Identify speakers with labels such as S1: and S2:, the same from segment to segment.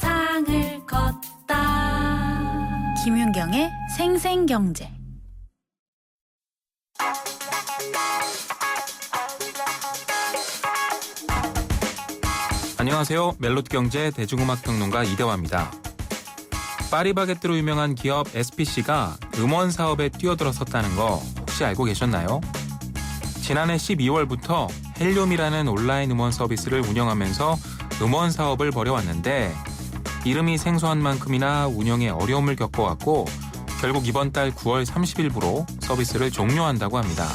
S1: 세상을 걷다. 김윤경의 생생경제.
S2: 안녕하세요. 멜로디경제 대중음악평론가 이대화입니다. 파리바게뜨로 유명한 기업 SPC가 음원 사업에 뛰어들어섰다는 거 혹시 알고 계셨나요? 지난해 12월부터 헬륨이라는 온라인 음원 서비스를 운영하면서 음원 사업을 벌여왔는데 이름이 생소한 만큼이나 운영에 어려움을 겪어왔고 결국 이번 달 9월 30일부로 서비스를 종료한다고 합니다.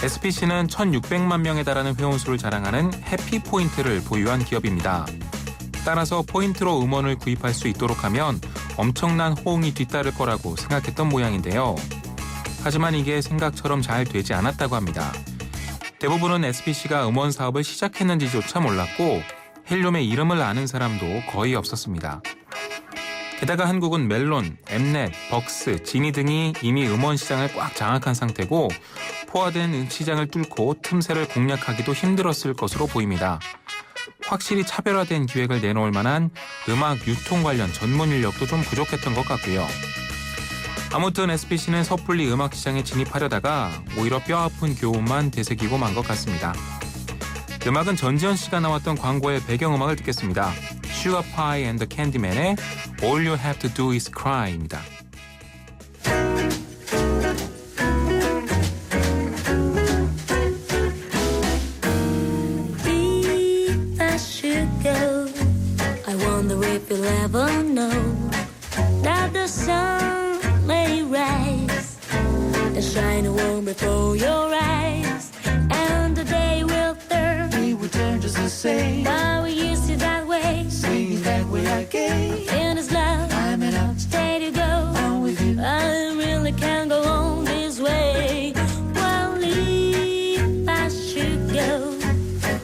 S2: SPC는 1,600만 명에 달하는 회원수를 자랑하는 해피포인트를 보유한 기업입니다. 따라서 포인트로 음원을 구입할 수 있도록 하면 엄청난 호응이 뒤따를 거라고 생각했던 모양인데요. 하지만 이게 생각처럼 잘 되지 않았다고 합니다. 대부분은 SPC가 음원 사업을 시작했는지조차 몰랐고 헬륨의 이름을 아는 사람도 거의 없었습니다. 게다가 한국은 멜론, 엠넷, 벅스, 지니 등이 이미 음원 시장을 꽉 장악한 상태고 포화된 시장을 뚫고 틈새를 공략하기도 힘들었을 것으로 보입니다. 확실히 차별화된 기획을 내놓을 만한 음악 유통 관련 전문 인력도 좀 부족했던 것 같고요. 아무튼 SPC는 섣불리 음악 시장에 진입하려다가 오히려 뼈아픈 교훈만 되새기고 만 것 같습니다. 음악은 전지현 씨가 나왔던 광고의 배경음악을 듣겠습니다. Sugar Pie and the Candyman의 All You Have to Do Is Cry입니다.
S3: If I should go, I wonder if you'll ever know that the sun may rise and shine a warm before your eyes, and the day will turn.
S4: We will turn just the same.
S3: But we used to that way.
S4: Sing it that way again.
S3: In His love,
S4: I'm in a
S3: stay to go.
S4: on with you.
S3: I really can't go on this way. Well, if I should go,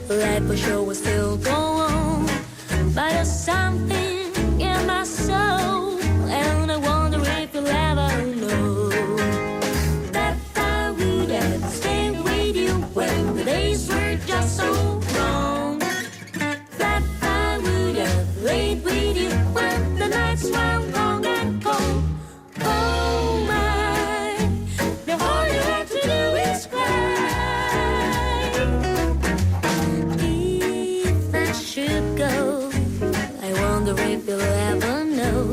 S3: life for sure will still go on. But there's something in my soul, and I wonder if you'll ever know that I would have stayed with you when the days were just so wrong. That I would have laid with you when the nights were long and cold. Oh my, now all you have to do is cry. If I should go, I wonder if you'll ever know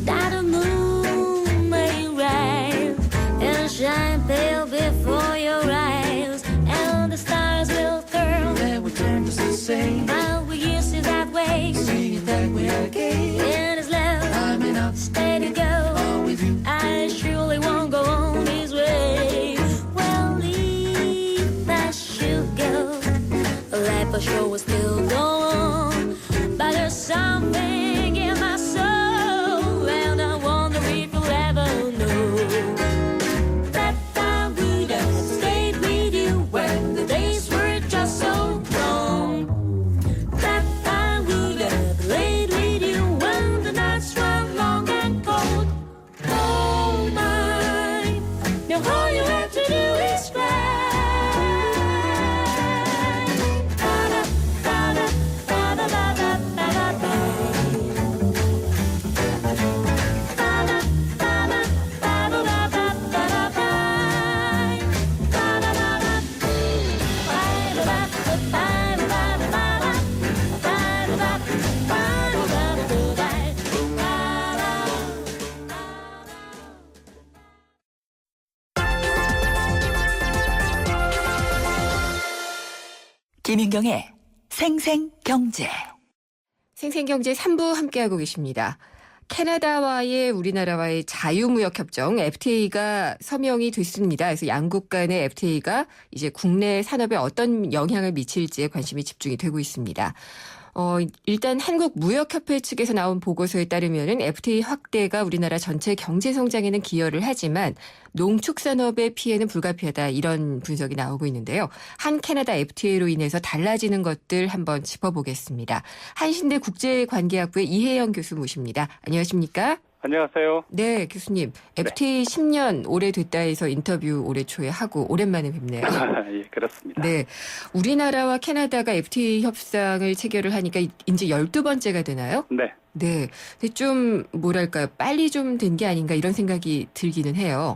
S3: that the moon may rise and shine pale before your eyes, and the stars will turn.
S4: That will turn just the same.
S3: But we used to that way.
S4: Sing it that way again.
S3: In His love,
S4: I'm in a
S3: stay to go.
S4: on with you.
S3: I surely won't go on this way. Well, if I should go, life for sure will still go on. But there's something in my soul, and I wonder if you'll ever know that I would have stayed with you when the days were just so long. That I would have laid with you when the nights were long and cold. Oh my, now all you have to do is cry. Da-da, da-da, da-da, da-da, da-da, da-da, da-da, da-da,
S5: 김윤경의 생생경제.
S6: 생생경제 3부 함께하고 계십니다. 캐나다와의 우리나라와의 자유무역협정 FTA가 서명이 됐습니다. 그래서 양국 간의 FTA가 이제 국내 산업에 어떤 영향을 미칠지에 관심이 집중이 되고 있습니다. 일단 한국무역협회 측에서 나온 보고서에 따르면은 FTA 확대가 우리나라 전체 경제 성장에는 기여를 하지만 농축산업의 피해는 불가피하다, 이런 분석이 나오고 있는데요. 한 캐나다 FTA로 인해서 달라지는 것들 한번 짚어보겠습니다. 한신대 국제관계학부의 이혜영 교수 모십니다. 안녕하십니까?
S7: 안녕하세요.
S6: 네, 교수님. FTA 10년 올해 됐다 해서 인터뷰 올해 초에 하고 오랜만에 뵙네요.
S7: 예, 그렇습니다.
S6: 네. 우리나라와 캐나다가 FTA 협상을 체결을 하니까 이제 12번째가 되나요?
S7: 네.
S6: 네. 근데 좀 뭐랄까요? 빨리 좀 된 게 아닌가 이런 생각이 들기는 해요.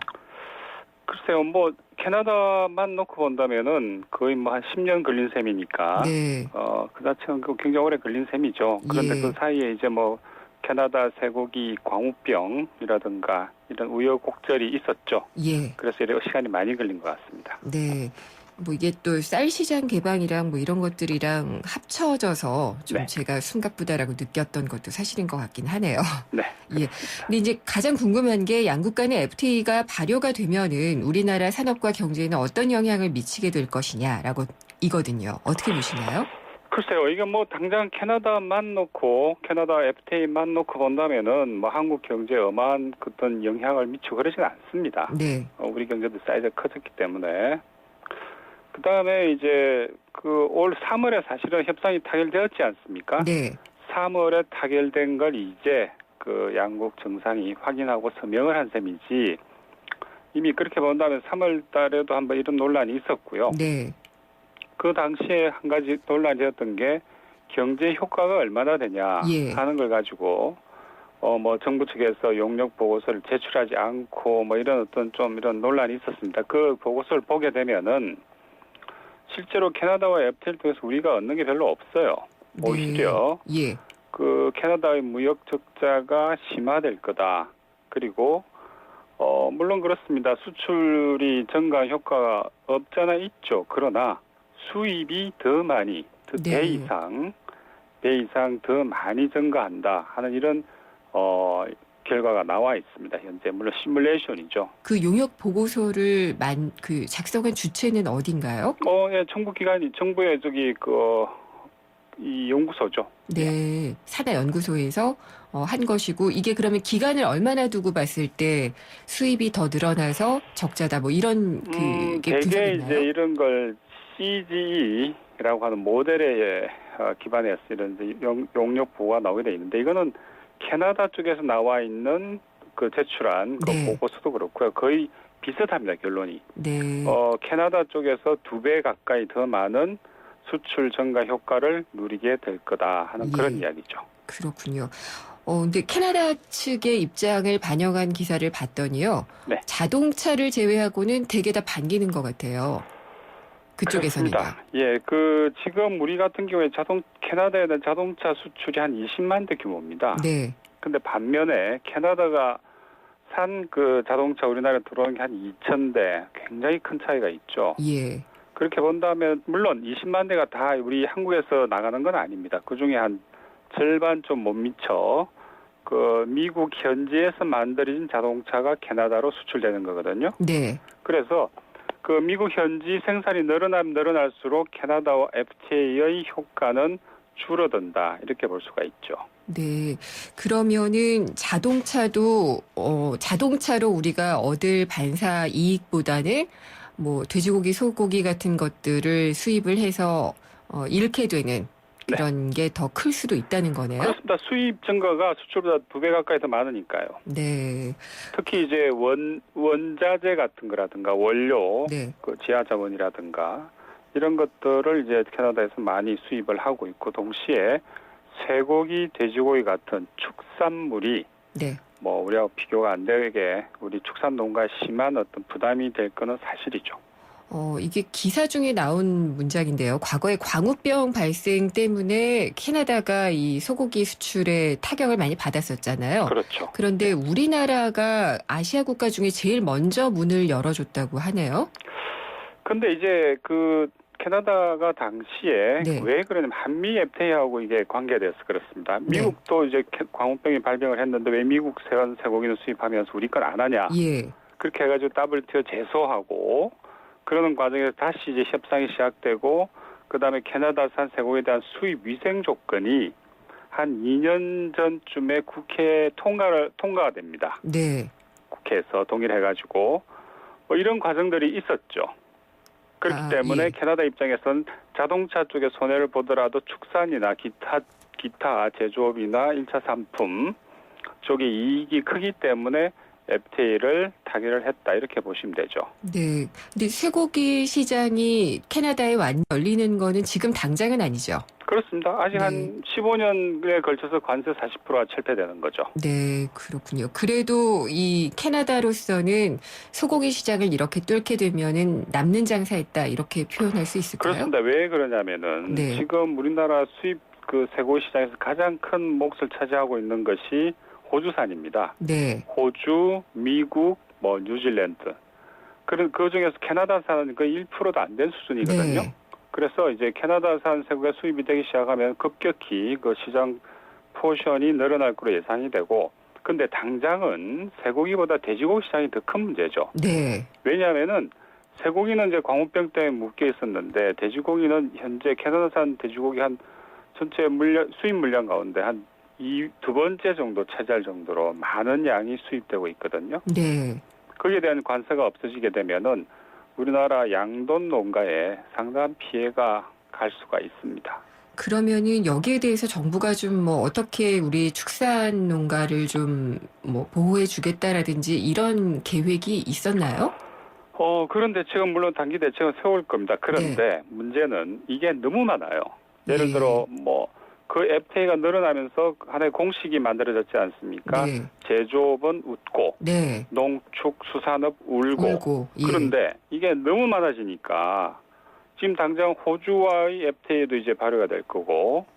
S7: 글쎄요, 뭐 캐나다만 놓고 본다면은 거의 뭐 한 10년 걸린 셈이니까.
S6: 네.
S7: 그 자체는 굉장히 오래 걸린 셈이죠. 그런데
S6: 예.
S7: 그 사이에 이제 뭐 캐나다 쇠고기 광우병이라든가 이런 우여곡절이 있었죠.
S6: 예.
S7: 그래서 이렇게 시간이 많이 걸린 것 같습니다.
S6: 네. 뭐 이게 또 쌀 시장 개방이랑 뭐 이런 것들이랑 합쳐져서 좀
S7: 네.
S6: 제가 숨가쁘다라고 느꼈던 것도 사실인 것 같긴 하네요.
S7: 네.
S6: 예. 근데 이제 가장 궁금한 게 양국 간의 FTA가 발효가 되면은 우리나라 산업과 경제에는 어떤 영향을 미치게 될 것이냐라고 이거든요. 어떻게 보시나요?
S7: 글쎄요, 이게 뭐 당장 캐나다만 놓고 캐나다 FTA만 놓고 본다면은 뭐 한국 경제에 어마한 어떤 영향을 미치고 그러지는 않습니다.
S6: 네.
S7: 우리 경제도 사이즈가 커졌기 때문에. 그 다음에 이제 그 올 3월에 사실은 협상이 타결되었지 않습니까?
S6: 네.
S7: 3월에 타결된 걸 이제 그 양국 정상이 확인하고 서명을 한 셈이지 이미 그렇게 본다면 3월 달에도 한번 이런 논란이 있었고요.
S6: 네.
S7: 그 당시에 한 가지 논란이 되었던 게 경제 효과가 얼마나 되냐
S6: 예.
S7: 하는 걸 가지고 뭐 정부 측에서 용역 보고서를 제출하지 않고 뭐 이런 어떤 좀 이런 논란이 있었습니다. 그 보고서를 보게 되면은 실제로 캐나다와 FTA를 통해서 우리가 얻는 게 별로 없어요. 오히려
S6: 예.
S7: 그 캐나다의 무역 적자가 심화될 거다. 그리고 물론 그렇습니다. 수출이 증가 효과가 없잖아 있죠. 그러나 수입이 더 많이,
S6: 네.
S7: 배 이상 더 많이 증가한다 하는 이런 결과가 나와 있습니다. 현재 물론 시뮬레이션이죠.
S6: 그 용역 보고서를 작성한 주체는 어딘가요?
S7: 예, 정부의 이 연구소죠.
S6: 네. 산하연구소에서 한 것이고 이게 그러면 기간을 얼마나 두고 봤을 때 수입이 더 늘어나서 적자다 뭐 이런 그게
S7: 대개
S6: 분석이나요?
S7: 이제 이런 걸 CGE라고 하는 모델에 기반해서 이런 이제 용역 보고가 나오게 돼 있는데 이거는 캐나다 쪽에서 나와 있는 그 제출한 그
S6: 네.
S7: 보고서도 그렇고요. 거의 비슷합니다, 결론이.
S6: 네.
S7: 캐나다 쪽에서 2배 가까이 더 많은 수출 증가 효과를 누리게 될 거다 하는 그런
S6: 예.
S7: 이야기죠.
S6: 그렇군요. 근데 캐나다 측의 입장을 반영한 기사를 봤더니요.
S7: 네.
S6: 자동차를 제외하고는 대개 다 반기는 것 같아요. 그쪽에서는요.
S7: 그렇습니다. 예, 지금 우리 같은 경우에 캐나다에 대한 자동차 수출이 한 20만 대 규모입니다.
S6: 네.
S7: 근데 반면에 캐나다가 산 그 자동차 우리나라에 들어오는 게 한 2,000대, 굉장히 큰 차이가 있죠.
S6: 예.
S7: 그렇게 본다면 물론 20만 대가 다 우리 한국에서 나가는 건 아닙니다. 그중에 한 절반 좀 못 미쳐 그 미국 현지에서 만들어진 자동차가 캐나다로 수출되는 거거든요.
S6: 네.
S7: 그래서 그 미국 현지 생산이 늘어나면 늘어날수록 캐나다와 FTA의 효과는 줄어든다 이렇게 볼 수가 있죠.
S6: 네. 그러면은 자동차로 우리가 얻을 반사 이익보다는 뭐 돼지고기, 소고기 같은 것들을 수입을 해서 잃게 되는 그런 게 더 클 수도 있다는 거네요.
S7: 그렇습니다. 수입 증가가 수출보다 2배 가까이 더 많으니까요.
S6: 네.
S7: 특히 이제 원자재 같은 거라든가 원료,
S6: 네.
S7: 그 지하자원이라든가 이런 것들을 이제 캐나다에서 많이 수입을 하고 있고 동시에 쇠고기, 돼지고기 같은 축산물이
S6: 네.
S7: 뭐 우리하고 비교가 안 되게 우리 축산 농가에 심한 어떤 부담이 될 거는 사실이죠.
S6: 이게 기사 중에 나온 문장인데요. 과거에 광우병 발생 때문에 캐나다가 이 소고기 수출에 타격을 많이 받았었잖아요.
S7: 그렇죠.
S6: 그런데 우리나라가 아시아 국가 중에 제일 먼저 문을 열어줬다고 하네요.
S7: 근데 이제 캐나다가 당시에
S6: 네.
S7: 왜 그러냐면 한미 FTA하고 이게 관계돼서 그렇습니다. 미국도 이제 광우병이 발병을 했는데 왜 미국 쇠고기는 수입하면서 우리 건 안 하냐.
S6: 예.
S7: 그렇게 해가지고 WTO 제소하고 그러는 과정에서 다시 이제 협상이 시작되고 그다음에 캐나다산 쇠고기에 대한 수입 위생 조건이 한 2년 전쯤에 국회에 통과가 됩니다.
S6: 네.
S7: 국회에서 동의를 해가지고 뭐 이런 과정들이 있었죠. 그렇기 때문에
S6: 예.
S7: 캐나다 입장에서는 자동차 쪽에 손해를 보더라도 축산이나 기타 제조업이나 1차 상품 쪽의 이익이 크기 때문에 FTA를 타결을 했다 이렇게 보시면 되죠.
S6: 네. 근데 쇠고기 시장이 캐나다에 열리는 거는 지금 당장은 아니죠.
S7: 그렇습니다. 아직
S6: 네.
S7: 한 15년에 걸쳐서 관세 40%가 철폐되는 거죠.
S6: 네, 그렇군요. 그래도 이 캐나다로서는 소고기 시장을 이렇게 뚫게 되면은 남는 장사했다 이렇게 표현할 수 있을까요?
S7: 그렇습니다. 왜 그러냐면은
S6: 네.
S7: 지금 우리나라 수입 그 쇠고기 시장에서 가장 큰 몫을 차지하고 있는 것이 호주산입니다.
S6: 네,
S7: 호주, 미국, 뉴질랜드. 그 중에서 캐나다산은 거의 1%도 안 된 수준이거든요.
S6: 네,
S7: 그래서 이제 캐나다산 쇠고기가 수입이 되기 시작하면 급격히 그 시장 포션이 늘어날 거로 예상이 되고, 근데 당장은 쇠고기보다 돼지고기 시장이 더 큰 문제죠.
S6: 네,
S7: 왜냐하면은 쇠고기는 이제 광우병 때문에 묶여 있었는데 돼지고기는 현재 캐나다산 돼지고기 한 전체 수입 물량 가운데 한 두 번째 정도 차지할 정도로 많은 양이 수입되고 있거든요.
S6: 네.
S7: 거기에 대한 관세가 없어지게 되면은 우리나라 양돈 농가에 상당한 피해가 갈 수가 있습니다.
S6: 그러면은 여기에 대해서 정부가 좀 어떻게 우리 축산 농가를 좀 보호해 주겠다라든지 이런 계획이 있었나요?
S7: 그런 대책은 물론 단기 대책은 세울 겁니다. 그런데 문제는 이게 너무 많아요. 예를
S6: 네.
S7: 들어 그 FTA가 늘어나면서 하나의 공식이 만들어졌지 않습니까?
S6: 네,
S7: 제조업은 웃고
S6: 네.
S7: 농축수산업 울고.
S6: 예.
S7: 그런데 이게 너무 많아지니까 지금 당장 호주와의 FTA도 이제 발효가 될 거고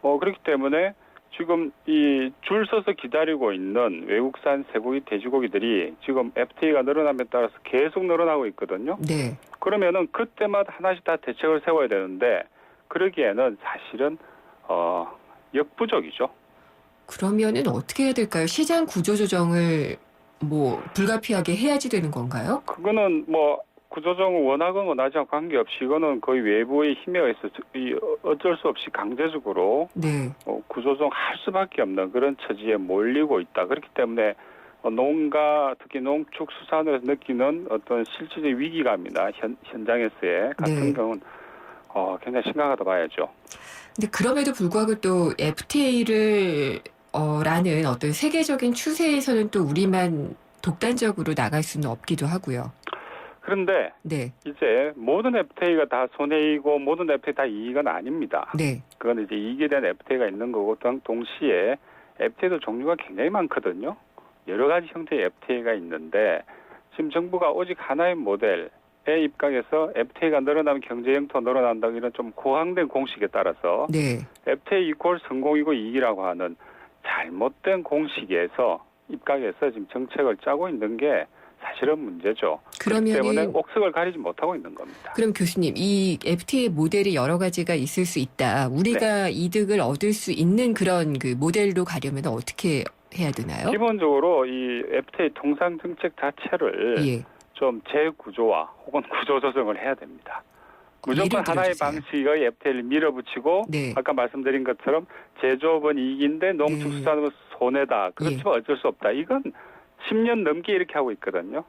S7: 그렇기 때문에 지금 이 줄 서서 기다리고 있는 외국산 쇠고기, 돼지고기들이 지금 FTA가 늘어남에 따라서 계속 늘어나고 있거든요.
S6: 네.
S7: 그러면은 그때마다 하나씩 다 대책을 세워야 되는데 그러기에는 사실은 역부족이죠.
S6: 그러면은 어떻게 해야 될까요? 시장 구조 조정을 불가피하게 해야지 되는 건가요?
S7: 그거는 구조조정을 원하지 않고 관계없이 이거는 거의 외부의 힘에 의해서 어쩔 수 없이 강제적으로
S6: 네.
S7: 구조조정 할 수밖에 없는 그런 처지에 몰리고 있다. 그렇기 때문에 농가 특히 농축수산으로서 느끼는 어떤 실질의 위기감이나 현장에서의 같은
S6: 네.
S7: 경우는 굉장히 심각하다 봐야죠.
S6: 근데 그럼에도 불구하고 또 FTA를 라는 어떤 세계적인 추세에서는 또 우리만 독단적으로 나갈 수는 없기도 하고요.
S7: 그런데
S6: 네,
S7: 이제 모든 FTA가 다 손해이고 모든 FTA 다 이익은 아닙니다.
S6: 네,
S7: 그건 이제 이익에 대한 FTA가 있는 거고 동시에 FTA도 종류가 굉장히 많거든요. 여러 가지 형태의 FTA가 있는데 지금 정부가 오직 하나의 모델에 입각해서 FTA가 늘어나면 경제 영토 늘어난다 이런 좀 고황된 공식에 따라서
S6: 네.
S7: FTA 이퀄 성공이고 이익이라고 하는 잘못된 공식에서 입각해서 지금 정책을 짜고 있는 게 사실은 문제죠. 그렇기 때문에
S6: 그러면은
S7: 옥석을 가리지 못하고 있는 겁니다.
S6: 그럼 교수님, 이 FTA 모델이 여러 가지가 있을 수 있다. 우리가 이득을 얻을 수 있는 그런 그 모델로 가려면 어떻게 해야 되나요?
S7: 기본적으로 이 FTA 통상 정책 자체를
S6: 예.
S7: 좀 재구조화 혹은 구조 조정을 해야 됩니다. 무조건
S6: 예를
S7: 하나의
S6: 들어주세요.
S7: 방식의 FTA를 밀어붙이고
S6: 네.
S7: 아까 말씀드린 것처럼 제조업은 이익인데 농축수산업은 손해다. 그렇지만 어쩔 수 없다. 이건 10년 넘게 이렇게 하고 있거든요.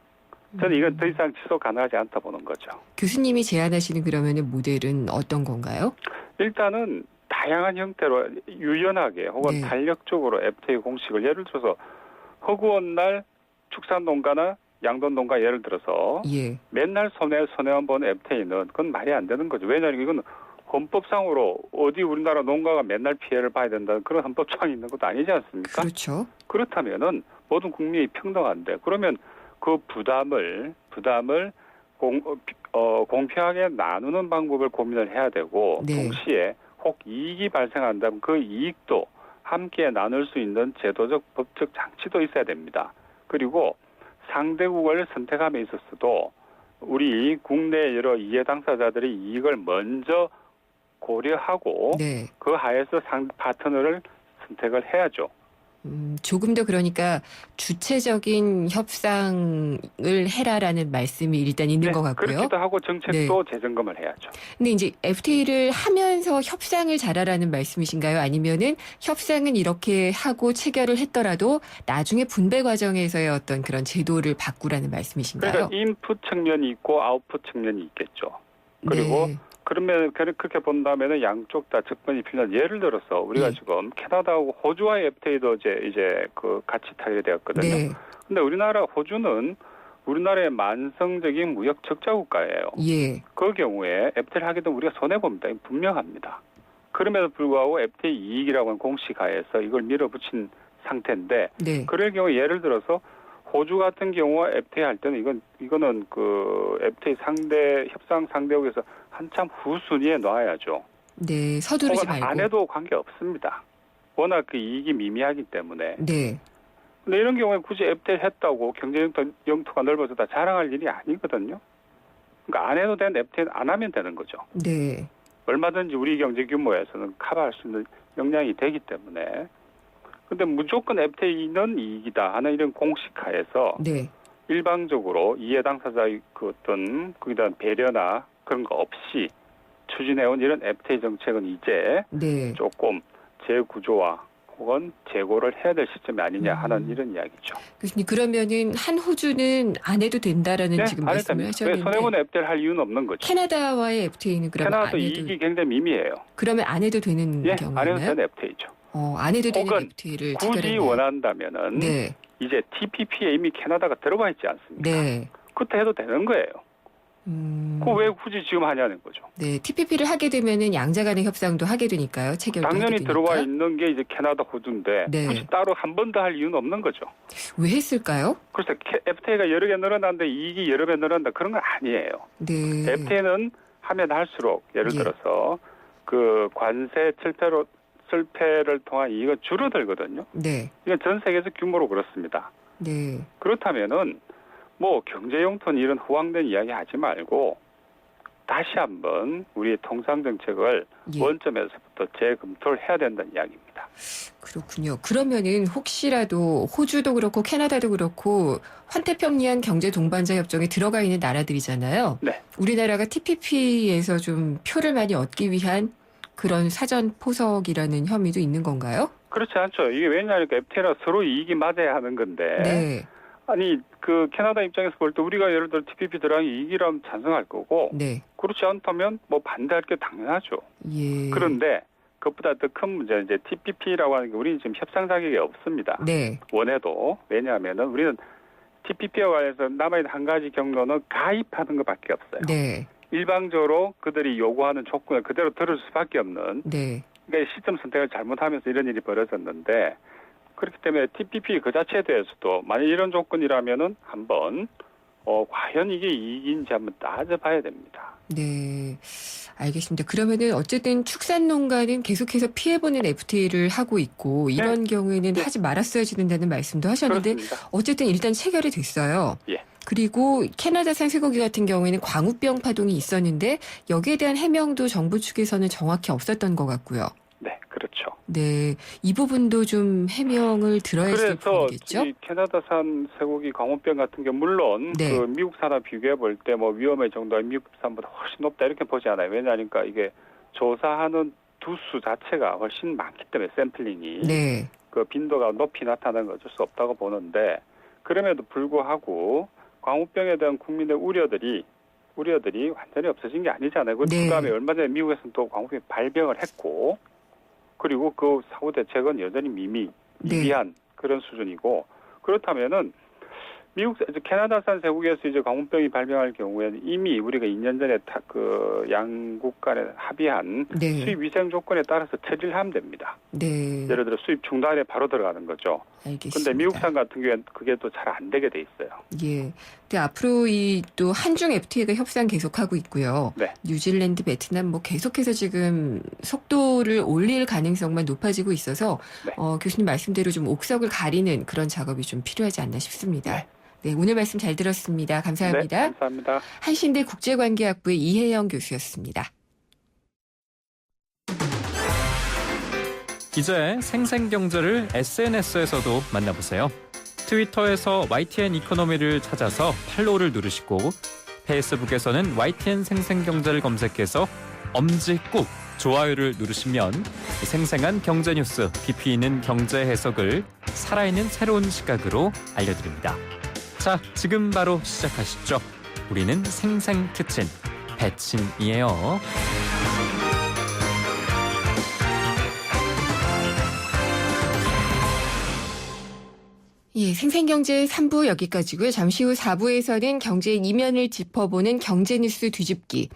S7: 저는 이건 더 이상 지속 가능하지 않다 보는 거죠.
S6: 교수님이 제안하시는 그러면은 모델은 어떤 건가요?
S7: 일단은 다양한 형태로 유연하게 혹은
S6: 네.
S7: 탄력적으로 FTA 공식을 예를 들어서 허구한 날 축산농가나 양돈농가 예를 들어서
S6: 예.
S7: 맨날 손해만 보는 FTA는 그건 말이 안 되는 거죠. 왜냐하면 이건 헌법상으로 어디 우리나라 농가가 맨날 피해를 봐야 된다는 그런 헌법 조항이 있는 것도 아니지 않습니까?
S6: 그렇죠.
S7: 그렇다면은 모든 국민이 평등한데 그러면 그 부담을 공평하게 나누는 방법을 고민을 해야 되고
S6: 네.
S7: 동시에 혹 이익이 발생한다면 그 이익도 함께 나눌 수 있는 제도적 법적 장치도 있어야 됩니다. 그리고 상대국을 선택함에 있어서도 우리 국내 여러 이해 당사자들의 이익을 먼저 고려하고
S6: 네.
S7: 그 하에서 파트너를 선택을 해야죠.
S6: 조금 더 그러니까 주체적인 협상을 해라라는 말씀이 일단 있는 것 같고요.
S7: 그렇기도 하고 정책도 재점검을 해야죠.
S6: 근데 이제 FTA를 하면서 협상을 잘하라는 말씀이신가요? 아니면은 협상은 이렇게 하고 체결을 했더라도 나중에 분배 과정에서의 어떤 그런 제도를 바꾸라는 말씀이신가요?
S7: 그러니까 인풋 측면이 있고 아웃풋 측면이 있겠죠. 그리고
S6: 네.
S7: 그러면 그렇게 본다면은 양쪽 다 적분이 필요한. 예를 들어서 우리가
S6: 네.
S7: 지금 캐나다하고 호주와의 FTA도 이제 그 같이 타결되었거든요.
S6: 네.
S7: 근데 호주는 우리나라의 만성적인 무역 적자 국가예요.
S6: 예.
S7: 그 경우에 FTA를 하게 되면 우리가 손해 봅니다. 분명합니다. 그럼에도 불구하고 FTA 이익이라고 하는 공시가에서 이걸 밀어붙인 상태인데,
S6: 네.
S7: 그럴 경우 예를 들어서 호주 같은 경우와 FTA 할 때는 이거는 그 FTA 협상 상대국에서 한참 후순위에 놔야죠.
S6: 네. 서두르지
S7: 혹은
S6: 말고.
S7: 안 해도 관계 없습니다. 워낙 그 이익이 미미하기 때문에.
S6: 네.
S7: 근데 이런 경우에 굳이 FTA 했다고 경제 영토가 넓어서 다 자랑할 일이 아니거든요. 그러니까 안 해도 되는 FTA 안 하면 되는 거죠.
S6: 네.
S7: 얼마든지 우리 경제 규모에서는 커버할 수 있는 역량이 되기 때문에. 근데 무조건 FTA는 이익이다 하는 이런 공식하에서
S6: 네.
S7: 일방적으로 이해 당사자의 그 어떤 거기에 대한 배려나 그런 거 없이 추진해온 이런 FTA 정책은 이제
S6: 네.
S7: 조금 재구조화 혹은 재고를 해야 될 시점이 아니냐 하는 이런 이야기죠.
S6: 교수님, 그러면은 한 호주는 안 해도 된다라는 지금
S7: 안
S6: 말씀을
S7: 했답니다. 왜
S6: 하셨는데
S7: 손해보는 FTA를 할 이유는 없는 거죠.
S6: 캐나다와의 FTA는 그러면
S7: 캐나다도
S6: 안 해도
S7: 이익이 굉장히 미미해요.
S6: 그러면 안 해도 되는
S7: 안 해도
S6: 경우나요?
S7: 되는 FTA죠.
S6: 안 해도 되는
S7: 혹은
S6: FTA를
S7: 굳이 원한다면은
S6: 네.
S7: 이제 TPP에 이미 캐나다가 들어가 있지 않습니까?
S6: 네.
S7: 그때 해도 되는 거예요. 그거 왜 굳이 지금 하냐는 거죠.
S6: 네, TPP를 하게 되면은 양자 간의 협상도 하게 되니까요. 체결도
S7: 당연히
S6: 하게 되니까.
S7: 들어와 있는 게 이제 캐나다, 호주인데
S6: 네.
S7: 굳이 따로 한 번 더 할 이유는 없는 거죠.
S6: 왜 했을까요?
S7: 그래서 FTA가 여러 개 늘어났는데 이익이 여러 배 늘어난다 그런 건 아니에요.
S6: 네.
S7: FTA는 하면 할수록 예를
S6: 예.
S7: 들어서 그 관세 철폐를 통한 이익은 줄어들거든요.
S6: 네.
S7: 이건 전 세계에서 규모로 그렇습니다.
S6: 네.
S7: 그렇다면은 뭐 경제 용토는 이런 후황된 이야기 하지 말고 다시 한번 우리의 통상 정책을
S6: 예.
S7: 원점에서부터 재검토를 해야 된다는 이야기입니다.
S6: 그렇군요. 그러면은 혹시라도 호주도 그렇고 캐나다도 그렇고 환태평양 경제 동반자 협정에 들어가 있는 나라들이잖아요.
S7: 네.
S6: 우리나라가 TPP에서 좀 표를 많이 얻기 위한 그런 사전 포석이라는 혐의도 있는 건가요?
S7: 그렇지 않죠. 이게 왜냐하면 FTA라 서로 이익이 맞아야 하는 건데.
S6: 네.
S7: 아니 그 캐나다 입장에서 볼 때 우리가 예를 들어 TPP 들어가는 이익이라면 찬성할 거고
S6: 네.
S7: 그렇지 않다면 뭐 반대할 게 당연하죠.
S6: 예.
S7: 그런데 그것보다 더 큰 문제는 이제 TPP라고 하는 게 우리는 지금 협상 자격이 없습니다.
S6: 네.
S7: 원해도. 왜냐하면은 우리는 TPP와 관련해서 남아있는 한 가지 경로는 가입하는 것밖에 없어요.
S6: 네.
S7: 일방적으로 그들이 요구하는 조건을 그대로 들을 수밖에 없는,
S6: 네.
S7: 그러니까 시점 선택을 잘못하면서 이런 일이 벌어졌는데, 그렇기 때문에 TPP 그 자체에 대해서도 만약 이런 조건이라면은 한번 과연 이게 이익인지 한번 따져봐야 됩니다.
S6: 네. 알겠습니다. 그러면은 어쨌든 축산농가는 계속해서 피해보는 FTA를 하고 있고 이런 경우에는
S7: 네.
S6: 하지 말았어야 된다는 말씀도 하셨는데
S7: 그렇습니다.
S6: 어쨌든 일단 체결이 됐어요.
S7: 예.
S6: 그리고 캐나다산 쇠고기 같은 경우에는 광우병 파동이 있었는데 여기에 대한 해명도 정부 측에서는 정확히 없었던 것 같고요.
S7: 네, 그렇죠.
S6: 네, 이 부분도 좀 해명을 들어야 할
S7: 그래서
S6: 부분이겠죠?
S7: 이 캐나다산 쇠고기 광우병 같은 게 물론
S6: 네.
S7: 그 미국산하고 비교해 볼 때 뭐 위험의 정도가 미국산보다 훨씬 높다 이렇게 보지 않아요. 왜냐하니까 이게 조사하는 두수 자체가 훨씬 많기 때문에 샘플링이
S6: 네,
S7: 그 빈도가 높이 나타나는 건 어쩔 수 없다고 보는데, 그럼에도 불구하고 광우병에 대한 국민의 우려들이 완전히 없어진 게 아니잖아요.
S6: 네.
S7: 그다음에 얼마 전에 미국에서는 또 광우병 발병을 했고, 그리고 그 사후 대책은 여전히 미비한 그런 수준이고, 그렇다면은 캐나다산 쇠고기에서 이제 광우병이 발병할 경우에는 이미 우리가 2년 전에 그 양국 간에 합의한
S6: 네,
S7: 수입 위생 조건에 따라서 처리를 하면 됩니다.
S6: 네.
S7: 예를 들어 수입 중단에 바로 들어가는 거죠.
S6: 알겠습니다.
S7: 근데 미국산 같은 경우에는 그게 또 잘 안 되게 돼 있어요.
S6: 예. 근데 앞으로 이 또 한중 FTA가 협상 계속하고 있고요.
S7: 네.
S6: 뉴질랜드, 베트남 뭐 계속해서 지금 속도를 올릴 가능성만 높아지고 있어서
S7: 네.
S6: 교수님 말씀대로 좀 옥석을 가리는 그런 작업이 좀 필요하지 않나 싶습니다. 네, 오늘 말씀 잘 들었습니다. 감사합니다.
S7: 네, 감사합니다.
S6: 한신대 국제관계학부의 이혜영 교수였습니다.
S2: 이제 생생경제를 SNS에서도 만나보세요. 트위터에서 YTN 이코노미를 찾아서 팔로우를 누르시고 페이스북에서는 YTN 생생경제를 검색해서 엄지 꾹 좋아요를 누르시면 생생한 경제뉴스, 깊이 있는 경제 해석을 살아있는 새로운 시각으로 알려드립니다. 자, 지금 바로 시작하시죠. 우리는 생생키친.
S8: 배친이에요.
S6: 예, 생생경제 3부 여기까지고요. 잠시 후 4부에서는 경제 이면을 짚어보는 경제뉴스 뒤집기.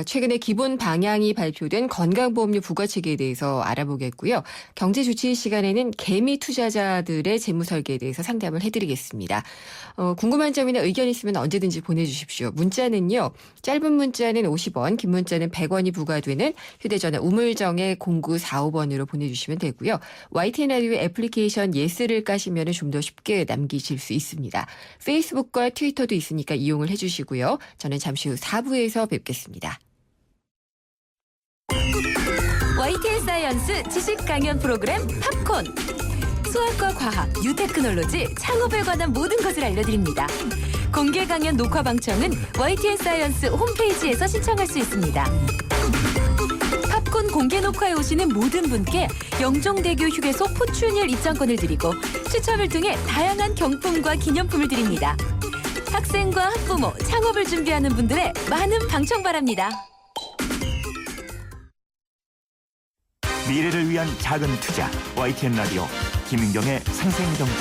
S6: 최근에 기본 방향이 발표된 건강보험료 부과체계에 대해서 알아보겠고요. 경제주치 시간에는 개미 투자자들의 재무 설계에 대해서 상담을 해드리겠습니다. 궁금한 점이나 의견 있으면 언제든지 보내주십시오. 문자는요. 짧은 문자는 50원, 긴 문자는 100원이 부과되는 휴대전화 우물정에 0945번으로 보내주시면 되고요. YTN 라디오 애플리케이션 예스를 까시면 좀 더 쉽게 남기실 수 있습니다. 페이스북과 트위터도 있으니까 이용을 해주시고요. 저는 잠시 후 4부에서 뵙겠습니다.
S9: YTN 사이언스 지식 강연 프로그램 팝콘. 수학과 과학, 뉴테크놀로지, 창업에 관한 모든 것을 알려드립니다. 공개 강연 녹화 방청은 YTN 사이언스 홈페이지에서 신청할 수 있습니다. 팝콘 공개 녹화에 오시는 모든 분께 영종대교 휴게소 포춘일 입장권을 드리고 추첨을 통해 다양한 경품과 기념품을 드립니다. 학생과 학부모, 창업을 준비하는 분들의 많은 방청 바랍니다.
S10: 미래를 위한 작은 투자 YTN 라디오 김윤경의 생생경제.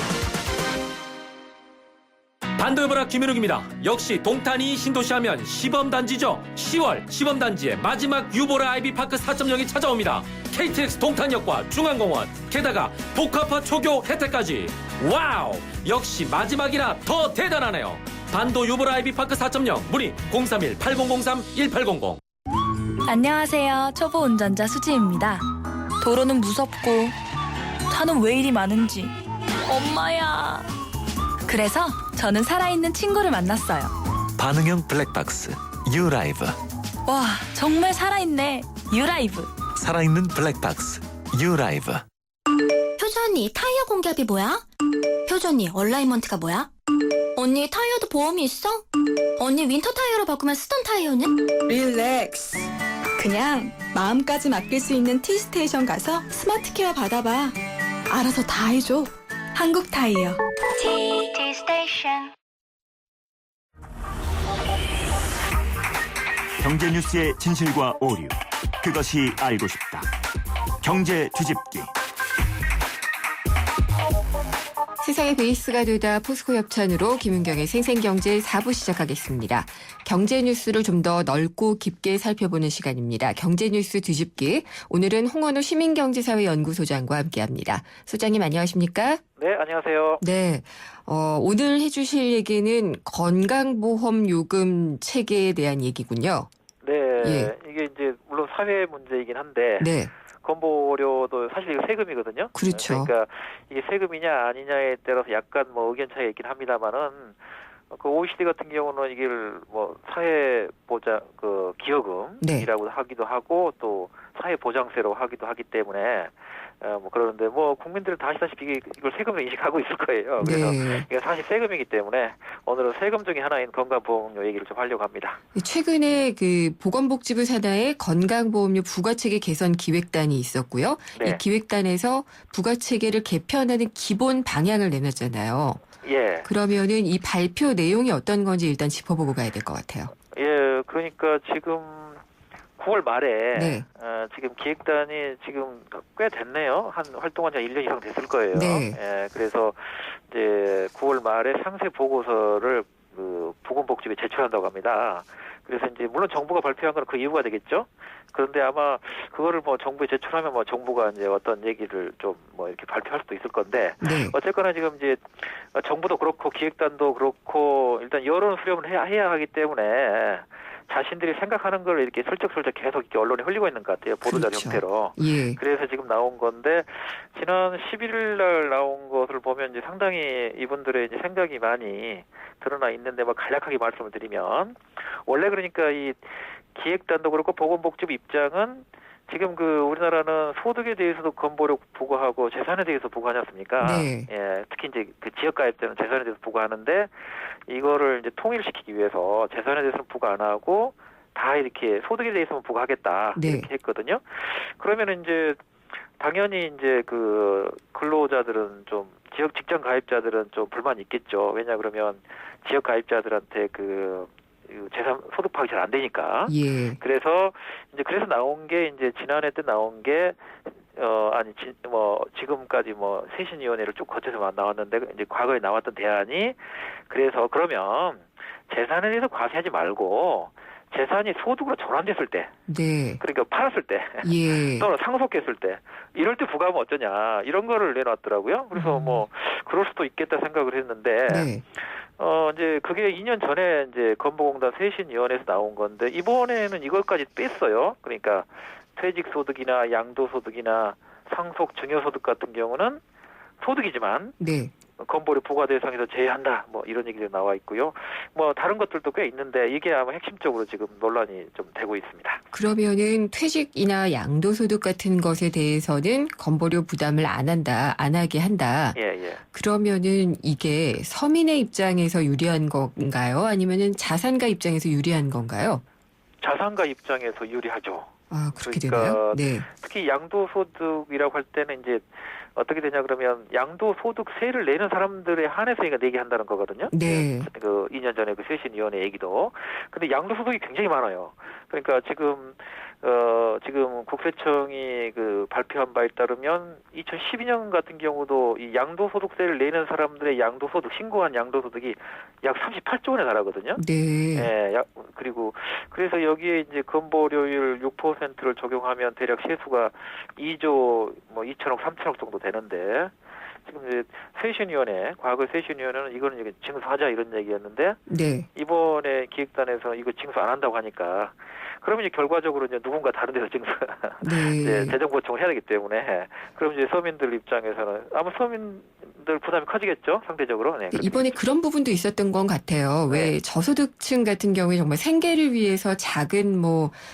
S8: 반도여보라 김윤욱입니다. 역시 동탄이 신도시하면 시범단지죠. 10월 시범단지의 마지막 유보라 아이비파크 4.0이 찾아옵니다. KTX 동탄역과 중앙공원, 게다가 복합화 초교 혜택까지. 와우! 역시 마지막이라 더 대단하네요. 반도 유보라 아이비파크 4.0 문의 031-8003-1800.
S1: 안녕하세요. 초보 운전자 수지입니다. 도로는 무섭고 차는 왜 이리 많은지 엄마야. 그래서 저는 살아있는 친구를 만났어요.
S11: 반응형 블랙박스 유라이브.
S1: 와, 정말 살아있네. 유라이브.
S11: 살아있는 블랙박스 유라이브.
S9: 효주 언니, 타이어 공개합이 뭐야? 효주 언니, 얼라이먼트가 뭐야? 언니, 타이어도 보험이 있어? 언니, 윈터 타이어로 바꾸면 쓰던 타이어는?
S12: 릴렉스. 그냥 마음까지 맡길 수 있는 T스테이션 가서 스마트 케어 받아봐. 알아서 다 해줘. 한국 타이어.
S9: T스테이션.
S10: 경제 뉴스의 진실과 오류. 그것이 알고 싶다. 경제 뒤집기.
S6: 세상의 베이스가 되다 포스코 협찬으로 김윤경의 생생경제 4부 시작하겠습니다. 경제 뉴스를 좀 더 넓고 깊게 살펴보는 시간입니다. 경제 뉴스 뒤집기. 오늘은 홍원호 시민경제사회연구소장과 함께합니다. 소장님 안녕하십니까?
S13: 네, 안녕하세요.
S6: 네. 오늘 해주실 얘기는 건강보험 요금 체계에 대한 얘기군요.
S13: 네,
S6: 예.
S13: 이게 이제 물론 사회 문제이긴 한데
S6: 네.
S13: 건보료도 사실 이거 세금이거든요.
S6: 그렇죠.
S13: 그러니까 이게 세금이냐 아니냐에 따라서 약간 뭐 의견 차이가 있긴 합니다만은 그 OECD 같은 경우는 이걸 뭐 사회 보장 그 기여금이라고
S6: 네.
S13: 하기도 하고 또 사회 보장세로 하기도 하기 때문에 뭐 그러는데 뭐 국민들은 다 아시다시피 이걸 세금으로 인식하고 있을 거예요. 그래서
S6: 네.
S13: 이게 사실 세금이기 때문에 오늘은 세금 중에 하나인 건강보험료 얘기를 좀 하려고 합니다.
S6: 최근에 그 보건복지부 산하에 건강보험료 부과체계 개선 기획단이 있었고요.
S13: 네.
S6: 이 기획단에서 부과체계를 개편하는 기본 방향을 내놨잖아요.
S13: 예.
S6: 그러면은 이 발표 내용이 어떤 건지 일단 짚어보고 가야 될 것 같아요.
S13: 예, 그러니까 지금 9월 말에
S6: 네.
S13: 지금 기획단이 지금 꽤 됐네요. 한 활동한 지 1년 이상 됐을 거예요.
S6: 네.
S13: 예, 그래서 이제 9월 말에 상세 보고서를 그 보건복지부에 제출한다고 합니다. 그래서 이제 물론 정부가 발표한 건 그 이유가 되겠죠. 그런데 아마 그거를 뭐 정부에 제출하면 뭐 정부가 이제 어떤 얘기를 좀 뭐 이렇게 발표할 수도 있을 건데
S6: 네.
S13: 어쨌거나 지금 이제 정부도 그렇고 기획단도 그렇고 일단 여론 수렴을 해야 하기 때문에 자신들이 생각하는 걸 이렇게 슬쩍슬쩍 계속 이렇게 언론에 흘리고 있는 것 같아요. 보도자료
S6: 그렇죠.
S13: 형태로.
S6: 예.
S13: 그래서 지금 나온 건데 지난 11일 날 나온 것을 보면 이제 상당히 이분들의 이제 생각이 많이 드러나 있는데 뭐 간략하게 말씀을 드리면 원래 그러니까 이 기획단도 그렇고 보건복지부 입장은 지금 그 우리나라는 소득에 대해서도 건보료 부과하고 재산에 대해서 부과하지 않습니까?
S6: 네.
S13: 예, 특히 이제 그 지역가입자는 재산에 대해서 부과하는데 이거를 이제 통일시키기 위해서 재산에 대해서는 부과 안 하고 다 이렇게 소득에 대해서만 부과하겠다
S6: 네.
S13: 이렇게 했거든요. 그러면은 이제 당연히 이제 그 근로자들은 좀 지역 직장 가입자들은 좀 불만이 있겠죠. 왜냐 그러면 지역 가입자들한테 그 재산 소득 파악이 잘 안 되니까.
S6: 예.
S13: 그래서 나온 게 이제 지난해 때 나온 게 지금까지 쇄신위원회를 쭉 거쳐서 나왔는데 이제 과거에 나왔던 대안이 그래서 그러면 재산에 대해서 과세하지 말고 재산이 소득으로 전환됐을 때,
S6: 네.
S13: 그러니까 팔았을 때,
S6: 예.
S13: 또는 상속했을 때, 이럴 때 부과하면 어쩌냐 이런 거를 내놨더라고요. 그래서 그럴 수도 있겠다 생각을 했는데,
S6: 네.
S13: 이제 그게 2년 전에 이제 건보공단 쇄신위원회에서 나온 건데 이번에는 이것까지 뺐어요. 그러니까 퇴직소득이나 양도소득이나 상속 증여소득 같은 경우는 소득이지만
S6: 네.
S13: 건보료 부과 대상에서 제외한다. 이런 얘기도 나와 있고요. 다른 것들도 꽤 있는데 이게 아마 핵심적으로 지금 논란이 좀 되고 있습니다.
S6: 그러면은 퇴직이나 양도소득 같은 것에 대해서는 건보료 부담을 안 하게 한다.
S13: 예.
S6: 그러면은 이게 서민의 입장에서 유리한 건가요? 아니면은 자산가 입장에서 유리한 건가요?
S13: 자산가 입장에서 유리하죠.
S6: 아, 그렇게
S13: 그러니까
S6: 되나요? 네.
S13: 특히 양도소득이라고 할 때는 이제 어떻게 되냐 그러면 양도소득세를 내는 사람들에 한해서 이거 내게 한다는 거거든요.
S6: 네.
S13: 그 2년 전에 그 쇄신위원회 얘기도. 근데 양도소득이 굉장히 많아요. 그러니까 지금 국세청이 발표한 바에 따르면 2012년 같은 경우도 이 양도소득세를 내는 사람들의 양도소득 신고한 양도소득이 약 38조 원에 달하거든요.
S6: 네.
S13: 예, 그리고 그래서 여기에 이제 건보료율 6%를 적용하면 대략 세수가 2조 2천억 3천억 정도 되는데 지금 이제 과거 쇄신위원회는 이거는 이제 징수하자 이런 얘기였는데
S6: 네.
S13: 이번에 기획단에서 이거 징수 안 한다고 하니까 그러면 이제 결과적으로 이제 누군가 다른 데서 징수
S6: 네.
S13: 재정 보충을 해야 되기 때문에 그럼 이제 서민들 입장에서는 아마 서민들 부담이 커지겠죠 상대적으로. 네,
S6: 이번에 그런 부분도 있었던 것 같아요. 왜 저소득층 같은 경우에 정말 생계를 위해서 작은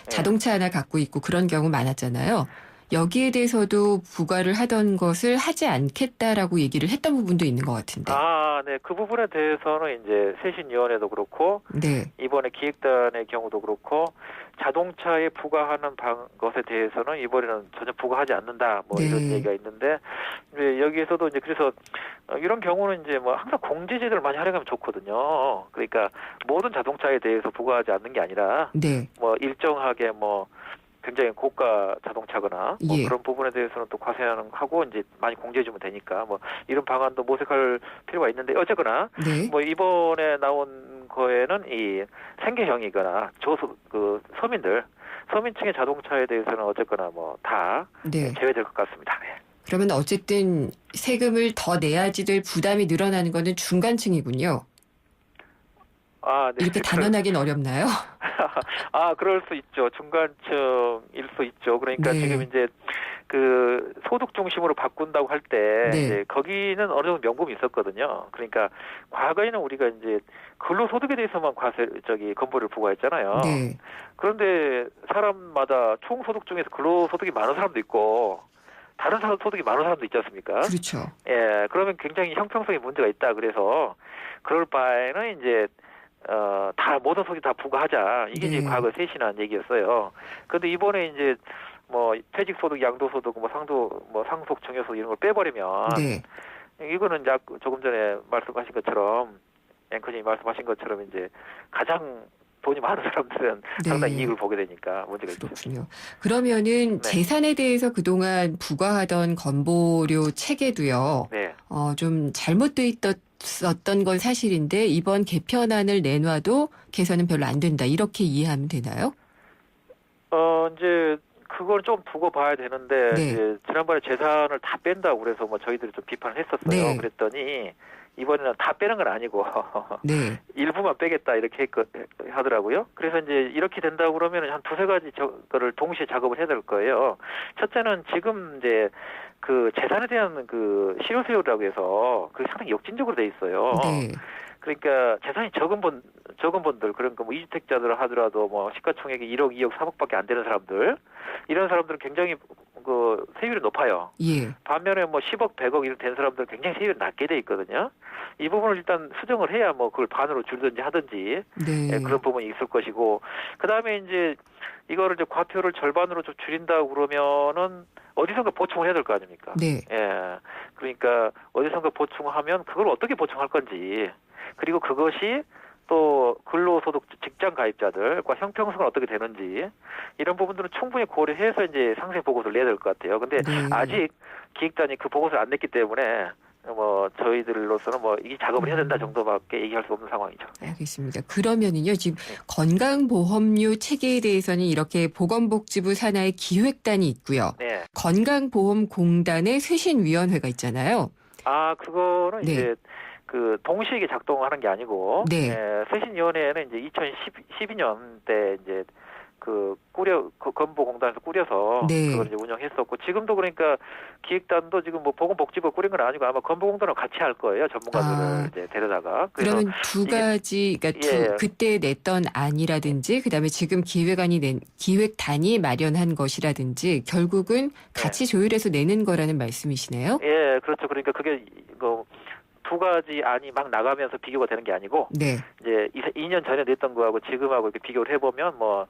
S6: 자동차 하나 갖고 있고 그런 경우 많았잖아요. 여기에 대해서도 부과를 하던 것을 하지 않겠다라고 얘기를 했던 부분도 있는 것 같은데.
S13: 네. 그 부분에 대해서는 이제 쇄신위원회도 그렇고
S6: 네.
S13: 이번에 기획단의 경우도 그렇고 자동차에 부과하는 것에 대해서는 이번에는 전혀 부과하지 않는다.
S6: 네.
S13: 이런 얘기가 있는데 이제 여기에서도 이제 그래서 이런 경우는 이제 항상 공제 제도를 많이 활용하면 좋거든요. 그러니까 모든 자동차에 대해서 부과하지 않는 게 아니라
S6: 네.
S13: 일정하게 굉장히 고가 자동차거나
S6: 예.
S13: 그런 부분에 대해서는 또 과세하고 이제 많이 공제해주면 되니까 이런 방안도 모색할 필요가 있는데 어쨌거나
S6: 네.
S13: 이번에 나온 거에는 이 생계형이거나 서민층의 자동차에 대해서는 어쨌거나 다
S6: 네.
S13: 제외될 것 같습니다.
S6: 그러면 어쨌든 세금을 더 내야지 될 부담이 늘어나는 거는 중간층이군요.
S13: 네.
S6: 이렇게 단언하기는 어렵나요?
S13: 그럴 수 있죠. 중간층일 수 있죠. 그러니까
S6: 네.
S13: 지금 이제 소득 중심으로 바꾼다고 할 때 이제 거기는 어느 정도 명분이 있었거든요. 그러니까 과거에는 우리가 이제 근로소득에 대해서만 건보료를 부과했잖아요.
S6: 네.
S13: 그런데 사람마다 총 소득 중에서 근로소득이 많은 사람도 있고 다른 소득이 많은 사람도 있지 않습니까?
S6: 그렇죠.
S13: 예, 그러면 굉장히 형평성에 문제가 있다. 그래서 그럴 바에는 이제 모든 소득 다 부과하자. 이게 이제 과거 쇄신한 얘기였어요. 그런데 이번에 이제 퇴직소득, 양도소득, 상속, 증여소득 이런 걸 빼버리면 이거는 조금 전에 말씀하신 것처럼 앵커님이 말씀하신 것처럼 이제 가장 돈이 많은 사람들은 상당히 이익을 보게 되니까 문제가 있죠.
S6: 그렇군요. 그러면은 재산에 대해서 그동안 부과하던 건보료 체계도요. 좀 잘못돼 있었던 건 사실인데 이번 개편안을 내놔도 개선은 별로 안 된다. 이렇게 이해하면 되나요?
S13: 이제 그걸 좀 두고 봐야 되는데 이제 지난번에 재산을 다 뺀다고 그래서 저희들이 좀 비판을 했었어요. 그랬더니 이번에는 다 빼는 건 아니고 일부만 빼겠다 이렇게 하더라고요. 그래서 이제 이렇게 된다고 그러면 한 두세 가지 거를 동시에 작업을 해야 될 거예요. 첫째는 지금 이제 그 재산에 대한 그 실효세율이라고 해서 그게 상당히 역진적으로 돼 있어요. 그러니까 재산이 적은 분들 그러니까 2주택자들 하더라도 시가총액이 1억, 2억, 3억밖에 안 되는 사람들 이런 사람들은 굉장히 그 세율이 높아요. 반면에 10억, 100억 이런 된 사람들은 굉장히 세율이 낮게 돼 있거든요. 이 부분을 일단 수정을 해야 그걸 반으로 줄든지 하든지 그런 부분이 있을 것이고 그다음에 이제 이거를 이제 과표를 절반으로 좀 줄인다고 그러면은 어디선가 보충을 해야 될 거 아닙니까? 그러니까 어디선가 보충하면 그걸 어떻게 보충할 건지 그리고 그것이 또 근로소득 직장 가입자들과 형평성은 어떻게 되는지 이런 부분들은 충분히 고려해서 이제 상세 보고서를 내야 될 것 같아요. 근데 아직 기획단이 그 보고서를 안 냈기 때문에 뭐 저희들로서는 뭐 이 작업을 해야 된다 정도밖에 얘기할 수 없는 상황이죠.
S6: 알겠습니다. 그러면은요, 지금 건강보험료 체계에 대해서는 이렇게 보건복지부 산하의 기획단이 있고요.
S13: 네.
S6: 건강보험공단의 쇄신위원회가 있잖아요.
S13: 아, 그거는
S6: 네.
S13: 이제 그 동시에 이게 작동하는 게 아니고,
S6: 네.
S13: 쇄신위원회는 이제 2012년 때 이제 그 건보공단에서 꾸려서
S6: 네.
S13: 그걸 이제 운영했었고, 지금도 그러니까 기획단도 지금 뭐 보건복지부가 꾸린 건 아니고 아마 건보공단하고 같이 할 거예요. 전문가들을 이제 데려다가.
S6: 그러면 두 가지, 그러니까 그때 냈던 안이라든지, 그다음에 지금 기획단이 마련한 것이라든지, 결국은 같이 조율해서 내는 거라는 말씀이시네요.
S13: 예, 그렇죠. 그러니까 그게 뭐 두 가지 안이 막 나가면서 비교가 되는 게 아니고,
S6: 네.
S13: 이제 2년 전에 냈던 거하고 지금하고 이렇게 비교를 해보면 뭐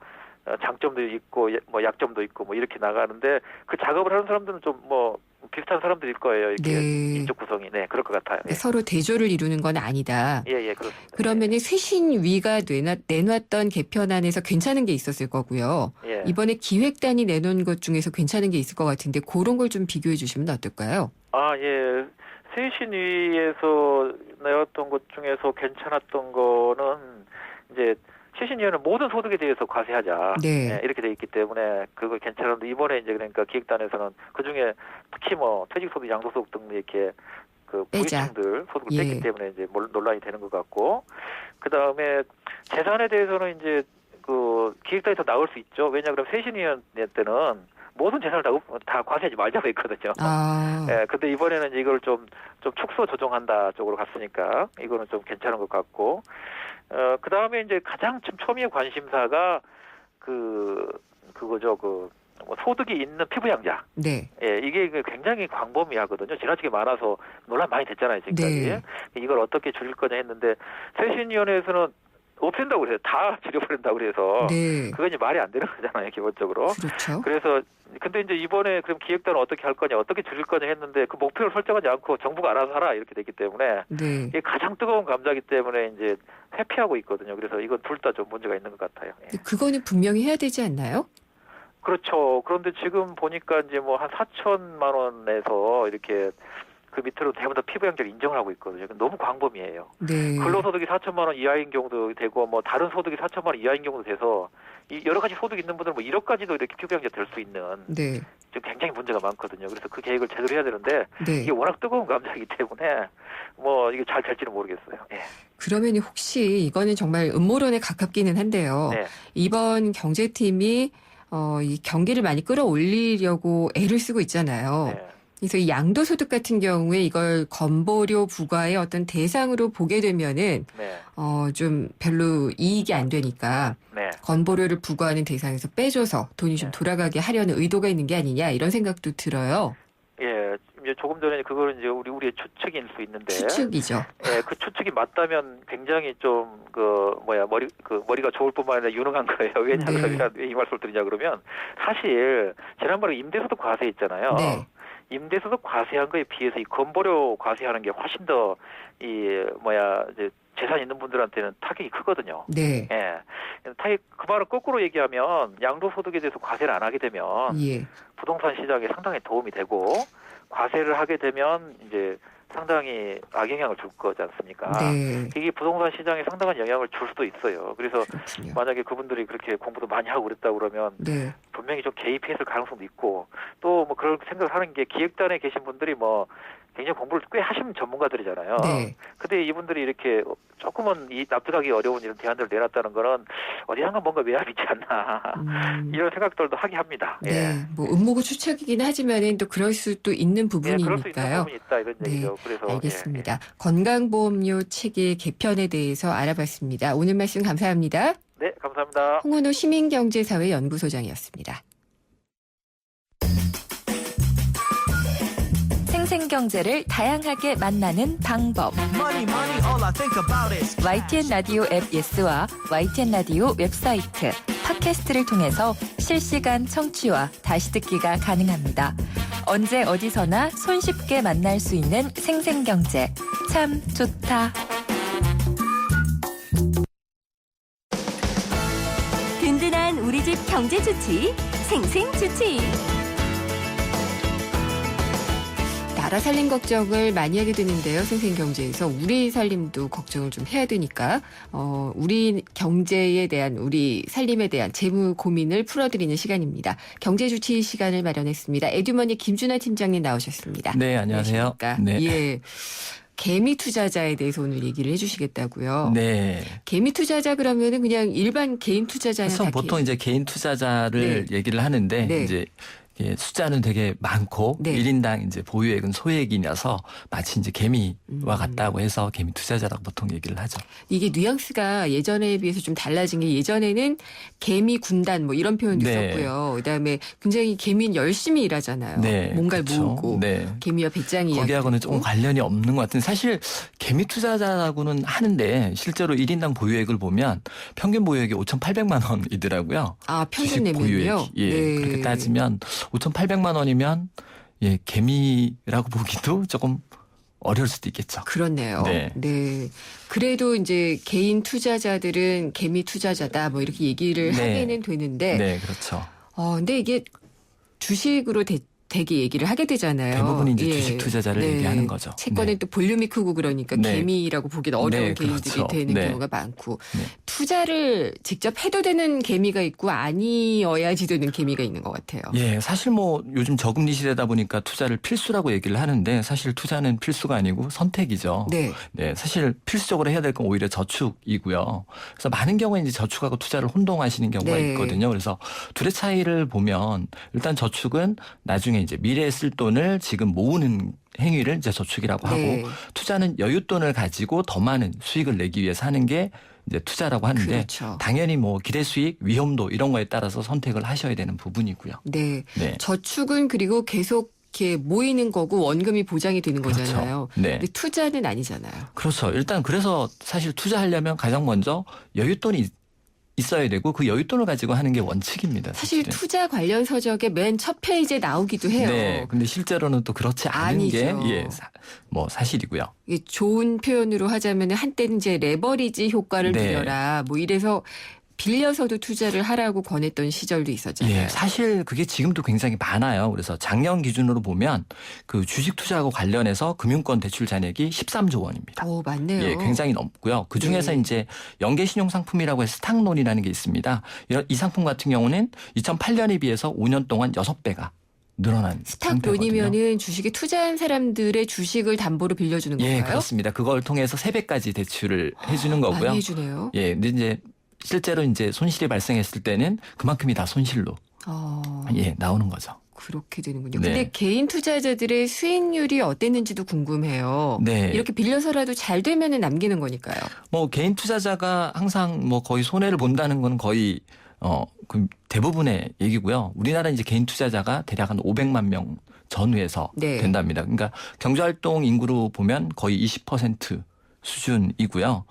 S13: 장점도 있고 뭐 약점도 있고 뭐 이렇게 나가는데, 그 작업을 하는 사람들은 좀 뭐 비슷한 사람들일 거예요. 이렇게 인적 구성이. 네, 그럴 것 같아요. 예.
S6: 서로 대조를 이루는 건 아니다.
S13: 예, 그렇습니다.
S6: 그러면은 쇄신위가 내놨던 개편안에서 괜찮은 게 있었을 거고요.
S13: 예.
S6: 이번에 기획단이 내놓은 것 중에서 괜찮은 게 있을 것 같은데, 그런 걸 좀 비교해 주시면 어떨까요?
S13: 아, 예. 쇄신위에서 내었던 것 중에서 괜찮았던 거는 이제 쇄신위원회는 모든 소득에 대해서 과세하자.
S6: 네.
S13: 예, 이렇게 돼 있기 때문에 그거 괜찮은데, 이번에 이제 그러니까 기획단에서는 그 중에 특히 뭐 퇴직소득, 양도소득 등 이렇게 그 부유층들 소득을 뺐기 때문에 이제 논란이 되는 것 같고, 그 다음에 재산에 대해서는 이제 그 기획단이 더 나을 수 있죠. 왜냐 그러면 쇄신위원회 때는 모든 재산을 다 과세하지 말자고 했거든요. 예, 근데 이번에는 이제 이걸 좀 축소 조정한다 쪽으로 갔으니까 이거는 좀 괜찮은 것 같고, 그 다음에 이제 가장 좀 초미의 관심사가 그거죠. 뭐 소득이 있는 피부양자.
S6: 네.
S13: 예, 이게 굉장히 광범위하거든요. 지나치게 많아서 논란 많이 됐잖아요, 지금까지.
S6: 네.
S13: 이걸 어떻게 줄일 거냐 했는데, 쇄신위원회에서는 없앤다고 그래요. 다 줄여버린다고 그래서.
S6: 네.
S13: 그건 이제 말이 안 되는 거잖아요, 기본적으로.
S6: 그렇죠.
S13: 그래서 근데 이제 이번에 그럼 기획단은 어떻게 할 거냐, 어떻게 줄일 거냐 했는데, 그 목표를 설정하지 않고 정부가 알아서 하라 이렇게 됐기 때문에,
S6: 네.
S13: 이게 가장 뜨거운 감자기 때문에 이제 회피하고 있거든요. 그래서 이건 둘 다 좀 문제가 있는 것 같아요. 예.
S6: 그거는 분명히 해야 되지 않나요?
S13: 그렇죠. 그런데 지금 보니까 이제 뭐 한 4천만 원에서 이렇게 그 밑으로 대부분 다 피부양자를 인정을 하고 있거든요. 너무 광범위해요.
S6: 네.
S13: 근로소득이 4천만 원 이하인 경우도 되고, 뭐 다른 소득이 4천만 원 이하인 경우도 돼서, 이 여러 가지 소득 있는 분들은 뭐 1억까지도 이렇게 피부양자 될 수 있는,
S6: 네.
S13: 좀 굉장히 문제가 많거든요. 그래서 그 계획을 제대로 해야 되는데,
S6: 네.
S13: 이게 워낙 뜨거운 감자이기 때문에 뭐 이게 잘 될지는 모르겠어요. 예.
S6: 그러면 혹시 이거는 정말 음모론에 가깝기는 한데요.
S13: 네.
S6: 이번 경제팀이 이 경기를 많이 끌어올리려고 애를 쓰고 있잖아요.
S13: 네.
S6: 그래서 이 양도소득 같은 경우에 이걸 건보료 부과의 어떤 대상으로 보게 되면은
S13: 네.
S6: 좀 별로 이익이 안 되니까
S13: 네.
S6: 건보료를 부과하는 대상에서 빼줘서 돈이 좀 돌아가게 하려는 의도가 있는 게 아니냐, 이런 생각도 들어요.
S13: 예, 이제 조금 전에 그거는 이제 우리의 추측일 수 있는데.
S6: 추측이죠.
S13: 예, 그 추측이 맞다면 굉장히 좀 머리가 좋을 뿐만 아니라 유능한 거예요. 왜냐하면 왜 이 말씀을 드리냐 그러면, 사실 지난번에 임대소득 과세 있잖아요.
S6: 네.
S13: 임대소득 과세한 거에 비해서 이 건보료 과세하는 게 훨씬 더 이제 재산 있는 분들한테는 타격이 크거든요.
S6: 네.
S13: 예. 그 말은 거꾸로 얘기하면, 양도소득에 대해서 과세를 안 하게 되면
S6: 예.
S13: 부동산 시장에 상당히 도움이 되고, 과세를 하게 되면 이제 상당히 악영향을 줄 거지 않습니까?
S6: 네.
S13: 이게 부동산 시장에 상당한 영향을 줄 수도 있어요. 그래서
S6: 그렇군요.
S13: 만약에 그분들이 그렇게 공부도 많이 하고 그랬다고 그러면
S6: 네.
S13: 분명히 좀 개입했을 가능성도 있고, 또 뭐 그런 생각을 하는 게, 기획단에 계신 분들이 뭐 굉장히 공부를 꽤 하신 전문가들이잖아요.
S6: 네.
S13: 근데 이분들이 이렇게 조금은 납득하기 어려운 이런 대안들을 내놨다는 거는 어디선가 뭔가 외압이 있지 않나 이런 생각들도 하게 합니다.
S6: 네.
S13: 예.
S6: 뭐 음모고 추측이긴 하지만은 또 그럴 수도 있는 부분이니까요.
S13: 그럴 수 있는 부분이 있다, 이런 얘기죠. 그래서
S6: 알겠습니다. 건강보험료 체계 개편에 대해서 알아봤습니다. 오늘 말씀 감사합니다.
S13: 네, 감사합니다.
S6: 홍은호 시민경제사회 연구소장이었습니다.
S1: 생생경제를 다양하게 만나는 방법. YTN 라디오 앱 예스와 YTN 라디오 웹사이트, 팟캐스트를 통해서 실시간 청취와 다시 듣기가 가능합니다. 언제 어디서나 손쉽게 만날 수 있는 생생경제. 참 좋다.
S9: 우리 집 경제 주치 생생 주치.
S6: 나라 살림 걱정을 많이 하게 되는데요. 생생경제에서 우리 살림도 걱정을 좀 해야 되니까 우리 경제에 대한 우리 살림에 대한 재무 고민을 풀어드리는 시간입니다. 경제주치 시간을 마련했습니다. 에듀머니 김준하 팀장님 나오셨습니다.
S14: 네, 안녕하세요.
S6: 안녕하십니까?
S14: 네.
S6: 예. 개미 투자자에 대해서 오늘 얘기를 해주시겠다고요.
S14: 네.
S6: 개미 투자자 그러면은 그냥 일반 개인 투자자는
S14: 그래서 보통 이제 개인 투자자를
S6: 네.
S14: 얘기를 하는데
S6: 네.
S14: 이제 예, 숫자는 되게 많고
S6: 네.
S14: 1인당 이제 보유액은 소액이라서 마치 이제 개미와 같다고 해서 개미 투자자라고 보통 얘기를 하죠.
S6: 이게 뉘앙스가 예전에 비해서 좀 달라진 게 예전에는 개미 군단 뭐 이런 표현도
S14: 네.
S6: 썼고요. 그다음에 굉장히 개미는 열심히 일하잖아요.
S14: 네,
S6: 뭔가를
S14: 그렇죠.
S6: 모으고
S14: 네.
S6: 개미와 배짱이
S14: 거기하고는 조금 관련이 없는 것 같은데 사실 개미 투자자라고는 하는데 실제로 1인당 보유액을 보면 평균 보유액이 5,800만 원이더라고요.
S6: 아, 평균
S14: 주식
S6: 내면요?
S14: 보유액이. 예,
S6: 네.
S14: 그렇게 따지면 5,800만 원이면 예, 개미라고 보기도 조금 어려울 수도 있겠죠.
S6: 그렇네요.
S14: 네.
S6: 네. 그래도 이제 개인 투자자들은 개미 투자자다 뭐 이렇게 얘기를
S14: 네.
S6: 하게는 되는데
S14: 네, 그렇죠.
S6: 근데 이게 주식으로 되게 얘기를 하게 되잖아요.
S14: 대부분이 이제
S6: 예.
S14: 주식 투자자를
S6: 네.
S14: 얘기하는 거죠.
S6: 채권은
S14: 네.
S6: 또 볼륨이 크고 그러니까
S14: 네.
S6: 개미라고 보기는 어려운
S14: 네,
S6: 개인들이
S14: 그렇죠.
S6: 되는
S14: 네.
S6: 경우가 많고
S14: 네.
S6: 투자를 직접 해도 되는 개미가 있고 아니어야지 되는 개미가 있는 것 같아요.
S14: 예, 사실 뭐 요즘 저금리 시대다 보니까 투자를 필수라고 얘기를 하는데 사실 투자는 필수가 아니고 선택이죠.
S6: 네.
S14: 네, 사실 필수적으로 해야 될 건 오히려 저축이고요. 그래서 많은 경우에 이제 저축하고 투자를 혼동하시는 경우가
S6: 네.
S14: 있거든요. 그래서 둘의 차이를 보면 일단 저축은 나중에 이제 미래에 쓸 돈을 지금 모으는 행위를 이제 저축이라고 하고
S6: 네.
S14: 투자는 여윳돈을 가지고 더 많은 수익을 내기 위해서 하는 게 이제 투자라고 하는데
S6: 그렇죠.
S14: 당연히 뭐 기대 수익, 위험도 이런 거에 따라서 선택을 하셔야 되는 부분이고요.
S6: 네.
S14: 네.
S6: 저축은 그리고 계속 이렇게 모이는 거고 원금이 보장이 되는
S14: 그렇죠.
S6: 거잖아요.
S14: 네.
S6: 근데 투자는 아니잖아요.
S14: 그렇죠. 일단 그래서 사실 투자하려면 가장 먼저 여윳돈이 있어야 되고 그 여윳돈을 가지고 하는 게 원칙입니다.
S6: 사실
S14: 사실은.
S6: 투자 관련 서적의 맨 첫 페이지에 나오기도 해요.
S14: 네. 근데 실제로는 또 그렇지 않은
S6: 아니죠.
S14: 게 예, 뭐 사실이고요.
S6: 이게 좋은 표현으로 하자면 한때는 이제 레버리지 효과를
S14: 네.
S6: 누려라 뭐 이래서 빌려서도 투자를 하라고 권했던 시절도 있었잖아요.
S14: 예, 사실 그게 지금도 굉장히 많아요. 그래서 작년 기준으로 보면 그 주식 투자하고 관련해서 금융권 대출 잔액이 13조 원입니다.
S6: 오, 맞네요.
S14: 예, 굉장히 넘고요. 그 중에서
S6: 네.
S14: 이제 연계 신용 상품이라고 해서 스탁론이라는 게 있습니다. 이 상품 같은 경우는 2008년에 비해서 5년 동안 6배가 늘어난 상태거든요.
S6: 스탁론이면은 주식에 투자한 사람들의 주식을 담보로 빌려주는 건가요?
S14: 예, 그렇습니다. 그걸 통해서 3배까지 대출을 해주는 거고요.
S6: 많이 해주네요.
S14: 예, 근데 이제 실제로 이제 손실이 발생했을 때는 그만큼이 다 손실로 예, 나오는 거죠.
S6: 그렇게 되는군요.
S14: 네.
S6: 근데 개인 투자자들의 수익률이 어땠는지도 궁금해요.
S14: 네.
S6: 이렇게 빌려서라도 잘 되면은 남기는 거니까요.
S14: 뭐 개인 투자자가 항상 뭐 거의 손해를 본다는 건 거의 그 대부분의 얘기고요. 우리나라 이제 개인 투자자가 대략 한 500만 명 전후에서
S6: 네.
S14: 된답니다. 그러니까 경제활동 인구로 보면 거의 20% 수준이고요.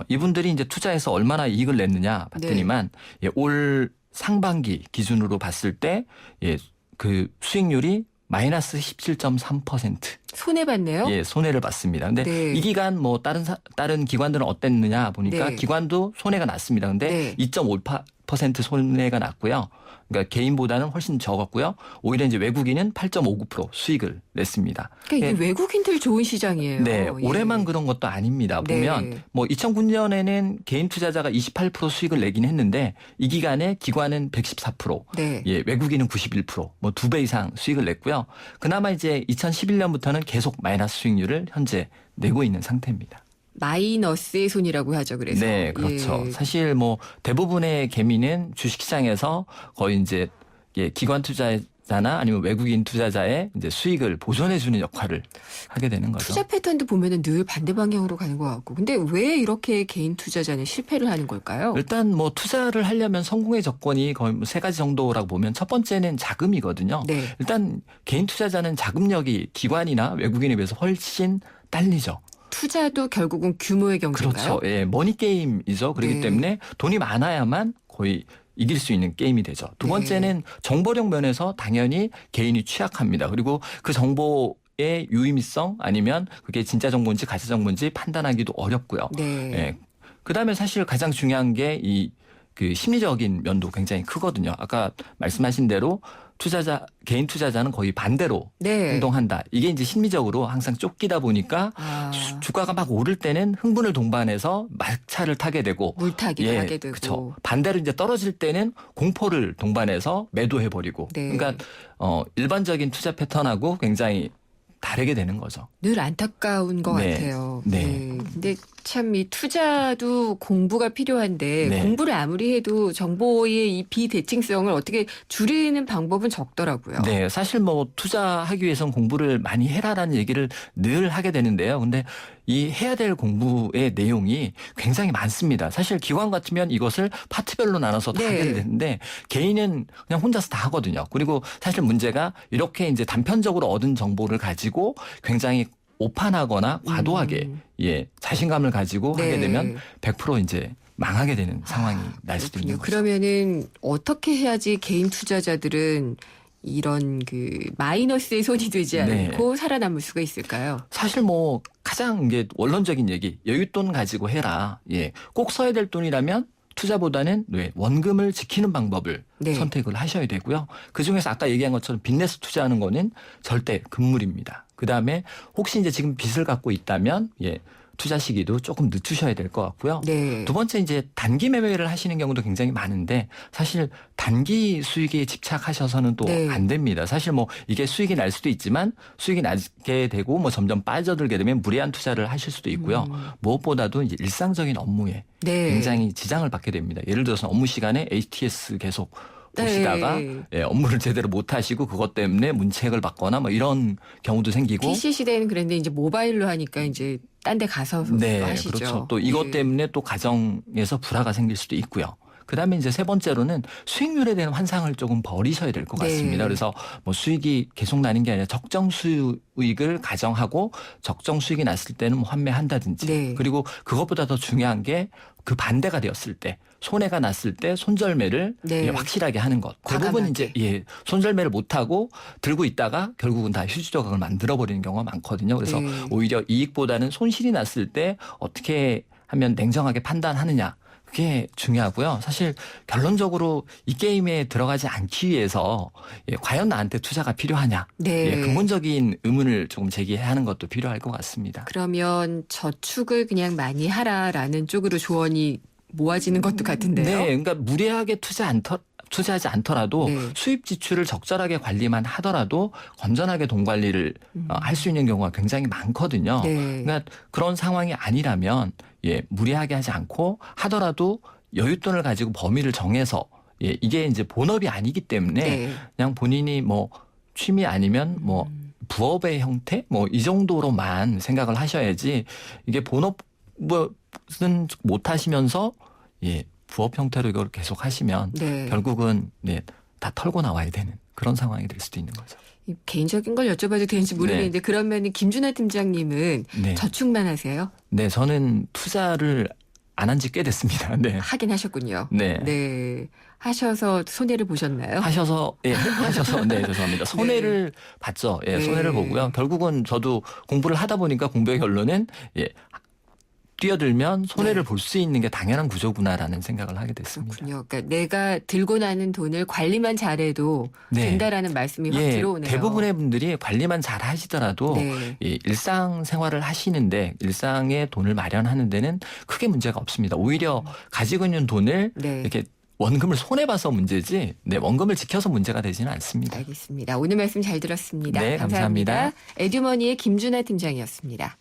S14: 이분들이 이제 투자해서 얼마나 이익을 냈느냐 봤더니만 예, 올 상반기 기준으로 봤을 때 예, 그 수익률이 마이너스 17.3%.
S6: 손해봤네요?
S14: 예, 손해를 봤습니다. 근데
S6: 네.
S14: 이 기간 뭐 다른 기관들은 어땠느냐 보니까
S6: 네.
S14: 기관도 손해가 났습니다. 근데
S6: 네.
S14: 2.5% 손해가 났고요. 그러니까 개인보다는 훨씬 적었고요. 오히려 이제 외국인은 8.59% 수익을 냈습니다.
S6: 그러니까 이게
S14: 예.
S6: 외국인들 좋은 시장이에요.
S14: 네,
S6: 예.
S14: 올해만 그런 것도 아닙니다.
S6: 네.
S14: 보면 뭐 2009년에는 개인 투자자가 28% 수익을 내긴 했는데 이 기간에 기관은 114%,
S6: 네.
S14: 예, 외국인은 91%, 뭐 2배 이상 수익을 냈고요. 그나마 이제 2011년부터는 계속 마이너스 수익률을 현재 내고 있는 상태입니다.
S6: 마이너스의 손이라고 하죠. 그래서.
S14: 네, 그렇죠.
S6: 예.
S14: 사실 뭐 대부분의 개미는 주식시장에서 거의 이제 예, 기관 투자자나 아니면 외국인 투자자의 이제 수익을 보존해주는 역할을 하게 되는 거죠.
S6: 투자 패턴도 보면은 늘 반대 방향으로 가는 것 같고. 근데 왜 이렇게 개인 투자자는 실패를 하는 걸까요?
S14: 일단 뭐 투자를 하려면 성공의 조건이 거의 세 가지 정도라고 보면 첫 번째는 자금이거든요.
S6: 네.
S14: 일단 개인 투자자는 자금력이 기관이나 외국인에 비해서 훨씬 딸리죠.
S6: 투자도 결국은 규모의 경제인가요?
S14: 그렇죠. 예, 머니 게임이죠. 그렇기
S6: 네.
S14: 때문에 돈이 많아야만 거의 이길 수 있는 게임이 되죠. 두
S6: 네.
S14: 번째는 정보력 면에서 당연히 개인이 취약합니다. 그리고 그 정보의 유의미성 아니면 그게 진짜 정보인지 가짜 정보인지 판단하기도 어렵고요.
S6: 네.
S14: 예. 그다음에 사실 가장 중요한 게 이 그 심리적인 면도 굉장히 크거든요. 아까 말씀하신 대로 개인 투자자는 거의 반대로
S6: 네.
S14: 행동한다. 이게 이제 심리적으로 항상 쫓기다 보니까 주가가 막 오를 때는 흥분을 동반해서 막차를 타게 되고
S6: 물타기를 하게 되고
S14: 그쵸. 반대로 이제 떨어질 때는 공포를 동반해서 매도해버리고
S6: 네.
S14: 그러니까 일반적인 투자 패턴하고 굉장히 다르게 되는 거죠.
S6: 늘 안타까운 것
S14: 네.
S6: 같아요.
S14: 네.
S6: 근데 참 이 투자도 공부가 필요한데
S14: 네.
S6: 공부를 아무리 해도 정보의 이 비대칭성을 어떻게 줄이는 방법은 적더라고요.
S14: 네, 사실 뭐 투자하기 위해서는 공부를 많이 해라라는 얘기를 늘 하게 되는데요. 근데 이 해야 될 공부의 내용이 굉장히 많습니다. 사실 기관 같으면 이것을 파트별로 나눠서 다 하게 되는데 개인은 그냥 혼자서 다 하거든요. 그리고 사실 문제가 이렇게 이제 단편적으로 얻은 정보를 가지고 굉장히 오판하거나 과도하게 자신감을 가지고 하게 되면 100% 이제 망하게 되는 상황이 날 수도 있는 거죠.
S6: 그러면은 어떻게 해야지 개인 투자자들은 이런 그 마이너스의 손이 되지 않고 살아남을 수가 있을까요?
S14: 사실 뭐 가장 이게 원론적인 얘기, 여윳돈 가지고 해라. 꼭 써야 될 돈이라면 투자보다는 원금을 지키는 방법을 선택을 하셔야 되고요. 그중에서 아까 얘기한 것처럼 빚내서 투자하는 거는 절대 금물입니다. 그다음에 혹시 이제 지금 빚을 갖고 있다면 투자 시기도 조금 늦추셔야 될 것 같고요. 두 번째 이제 단기 매매를 하시는 경우도 굉장히 많은데 사실 단기 수익에 집착하셔서는 또 안 됩니다. 사실 뭐 이게 수익이 날 수도 있지만 수익이 나게 되고 뭐 점점 빠져들게 되면 무리한 투자를 하실 수도 있고요. 무엇보다도 이제 일상적인 업무에 굉장히 지장을 받게 됩니다. 예를 들어서 업무 시간에 HTS 계속 보시다가 업무를 제대로 못 하시고 그것 때문에 문책을 받거나 뭐 이런 경우도 생기고
S6: PC 시대에는 그랬는데 이제 모바일로 하니까 이제 딴 데 가서 하시죠.
S14: 그렇죠. 또 이것 때문에 또 가정에서 불화가 생길 수도 있고요. 그다음에 이제 세 번째로는 수익률에 대한 환상을 조금 버리셔야 될 것 같습니다. 그래서 뭐 수익이 계속 나는 게 아니라 적정 수익을 가정하고 적정 수익이 났을 때는 뭐 환매한다든지 그리고 그것보다 더 중요한 게 그 반대가 되었을 때 손해가 났을 때 손절매를 확실하게 하는 것. 대부분 이제 손절매를 못 하고 들고 있다가 결국은 다 휴지 조각을 만들어 버리는 경우가 많거든요. 그래서 오히려 이익보다는 손실이 났을 때 어떻게 하면 냉정하게 판단하느냐. 그게 중요하고요. 사실 결론적으로 이 게임에 들어가지 않기 위해서 과연 나한테 투자가 필요하냐. 근본적인 의문을 조금 제기해야 하는 것도 필요할 것 같습니다.
S6: 그러면 저축을 그냥 많이 하라라는 쪽으로 조언이 모아지는 것도 같은데요.
S14: 네. 그러니까 무리하게 투자하지 않더라도 수입 지출을 적절하게 관리만 하더라도 건전하게 돈 관리를 할 수 있는 경우가 굉장히 많거든요. 그러니까 그런 상황이 아니라면 무리하게 하지 않고 하더라도 여윳돈을 가지고 범위를 정해서 이게 이제 본업이 아니기 때문에 그냥 본인이 뭐 취미 아니면 뭐 부업의 형태 뭐 이 정도로만 생각을 하셔야지 이게 본업은 못 하시면서 부업 형태로 이걸 계속 하시면 결국은 다 털고 나와야 되는 그런 상황이 될 수도 있는 거죠.
S6: 개인적인 걸 여쭤봐도 되는지 모르겠는데 그러면 김준하 팀장님은 저축만 하세요?
S14: 네, 저는 투자를 안 한 지 꽤 됐습니다.
S6: 하긴 하셨군요.
S14: 네.
S6: 하셔서 손해를 보셨나요?
S14: 하셔서 죄송합니다. 손해를 봤죠. 손해를 보고요. 결국은 저도 공부를 하다 보니까 공부의 결론은 뛰어들면 손해를 볼 수 있는 게 당연한 구조구나라는 생각을 하게 됐습니다.
S6: 그렇군요. 그러니까 내가 들고 나는 돈을 관리만 잘해도 된다라는 말씀이 확 들어오네요.
S14: 대부분의 분들이 관리만 잘 하시더라도 일상생활을 하시는데 일상에 돈을 마련하는 데는 크게 문제가 없습니다. 오히려 가지고 있는 돈을 이렇게 원금을 손해봐서 문제지 원금을 지켜서 문제가 되지는 않습니다.
S6: 알겠습니다. 오늘 말씀 잘 들었습니다.
S14: 네, 감사합니다.
S6: 에듀머니의 김준하 팀장이었습니다.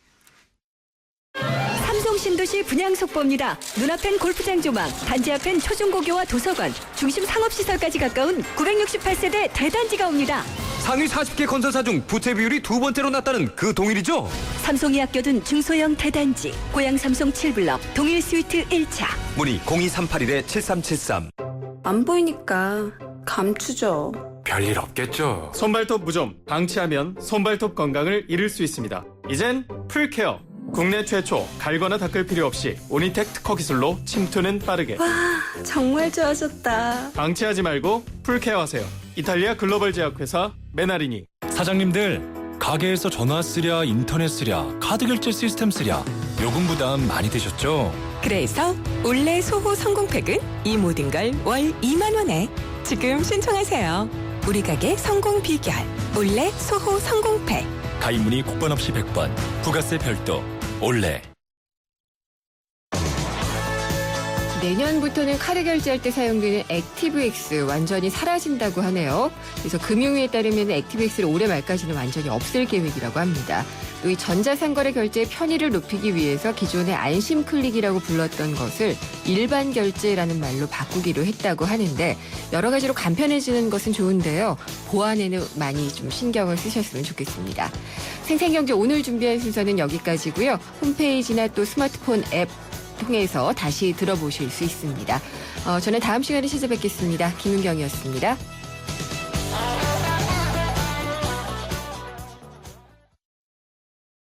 S9: 삼성 신도시 분양 속보입니다. 눈앞엔 골프장 조망, 단지 앞엔 초중고교와 도서관, 중심 상업시설까지 가까운 968세대 대단지가 옵니다.
S15: 상위 40개 건설사 중 부채 비율이 두 번째로 낮다는 그 동일이죠?
S9: 삼성이 아껴둔 중소형 대단지, 고양 삼성 7블럭, 동일 스위트 1차.
S15: 문의 02381-7373.
S16: 안 보이니까 감추죠.
S17: 별일 없겠죠.
S18: 손발톱 무좀, 방치하면 손발톱 건강을 잃을 수 있습니다. 이젠 풀케어. 국내 최초 갈거나 닦을 필요 없이 오니텍 특허 기술로 침투는 빠르게.
S16: 와, 정말 좋아졌다.
S18: 방치하지 말고 풀케어하세요. 이탈리아 글로벌 제약회사 메나리니.
S17: 사장님들, 가게에서 전화 쓰랴, 인터넷 쓰랴, 카드 결제 시스템 쓰랴 요금 부담 많이 되셨죠?
S19: 그래서 올레 소호 성공팩은 이 모든 걸 월 2만 원에 지금 신청하세요. 우리 가게 성공 비결 올레 소호 성공팩.
S17: 가입 문의 국번 없이 100번. 부가세 별도. 올레.
S6: 내년부터는 카드 결제할 때 사용되는 액티브엑스 완전히 사라진다고 하네요. 그래서 금융위에 따르면 액티브엑스를 올해 말까지는 완전히 없앨 계획이라고 합니다. 또 이 전자상거래 결제의 편의를 높이기 위해서 기존의 안심클릭이라고 불렀던 것을 일반 결제라는 말로 바꾸기로 했다고 하는데 여러 가지로 간편해지는 것은 좋은데요. 보안에는 많이 좀 신경을 쓰셨으면 좋겠습니다. 생생경제 오늘 준비한 순서는 여기까지고요. 홈페이지나 또 스마트폰 앱 통해서 다시 들어보실 수 있습니다. 저는 다음 시간에 찾아뵙겠습니다. 김은경이었습니다.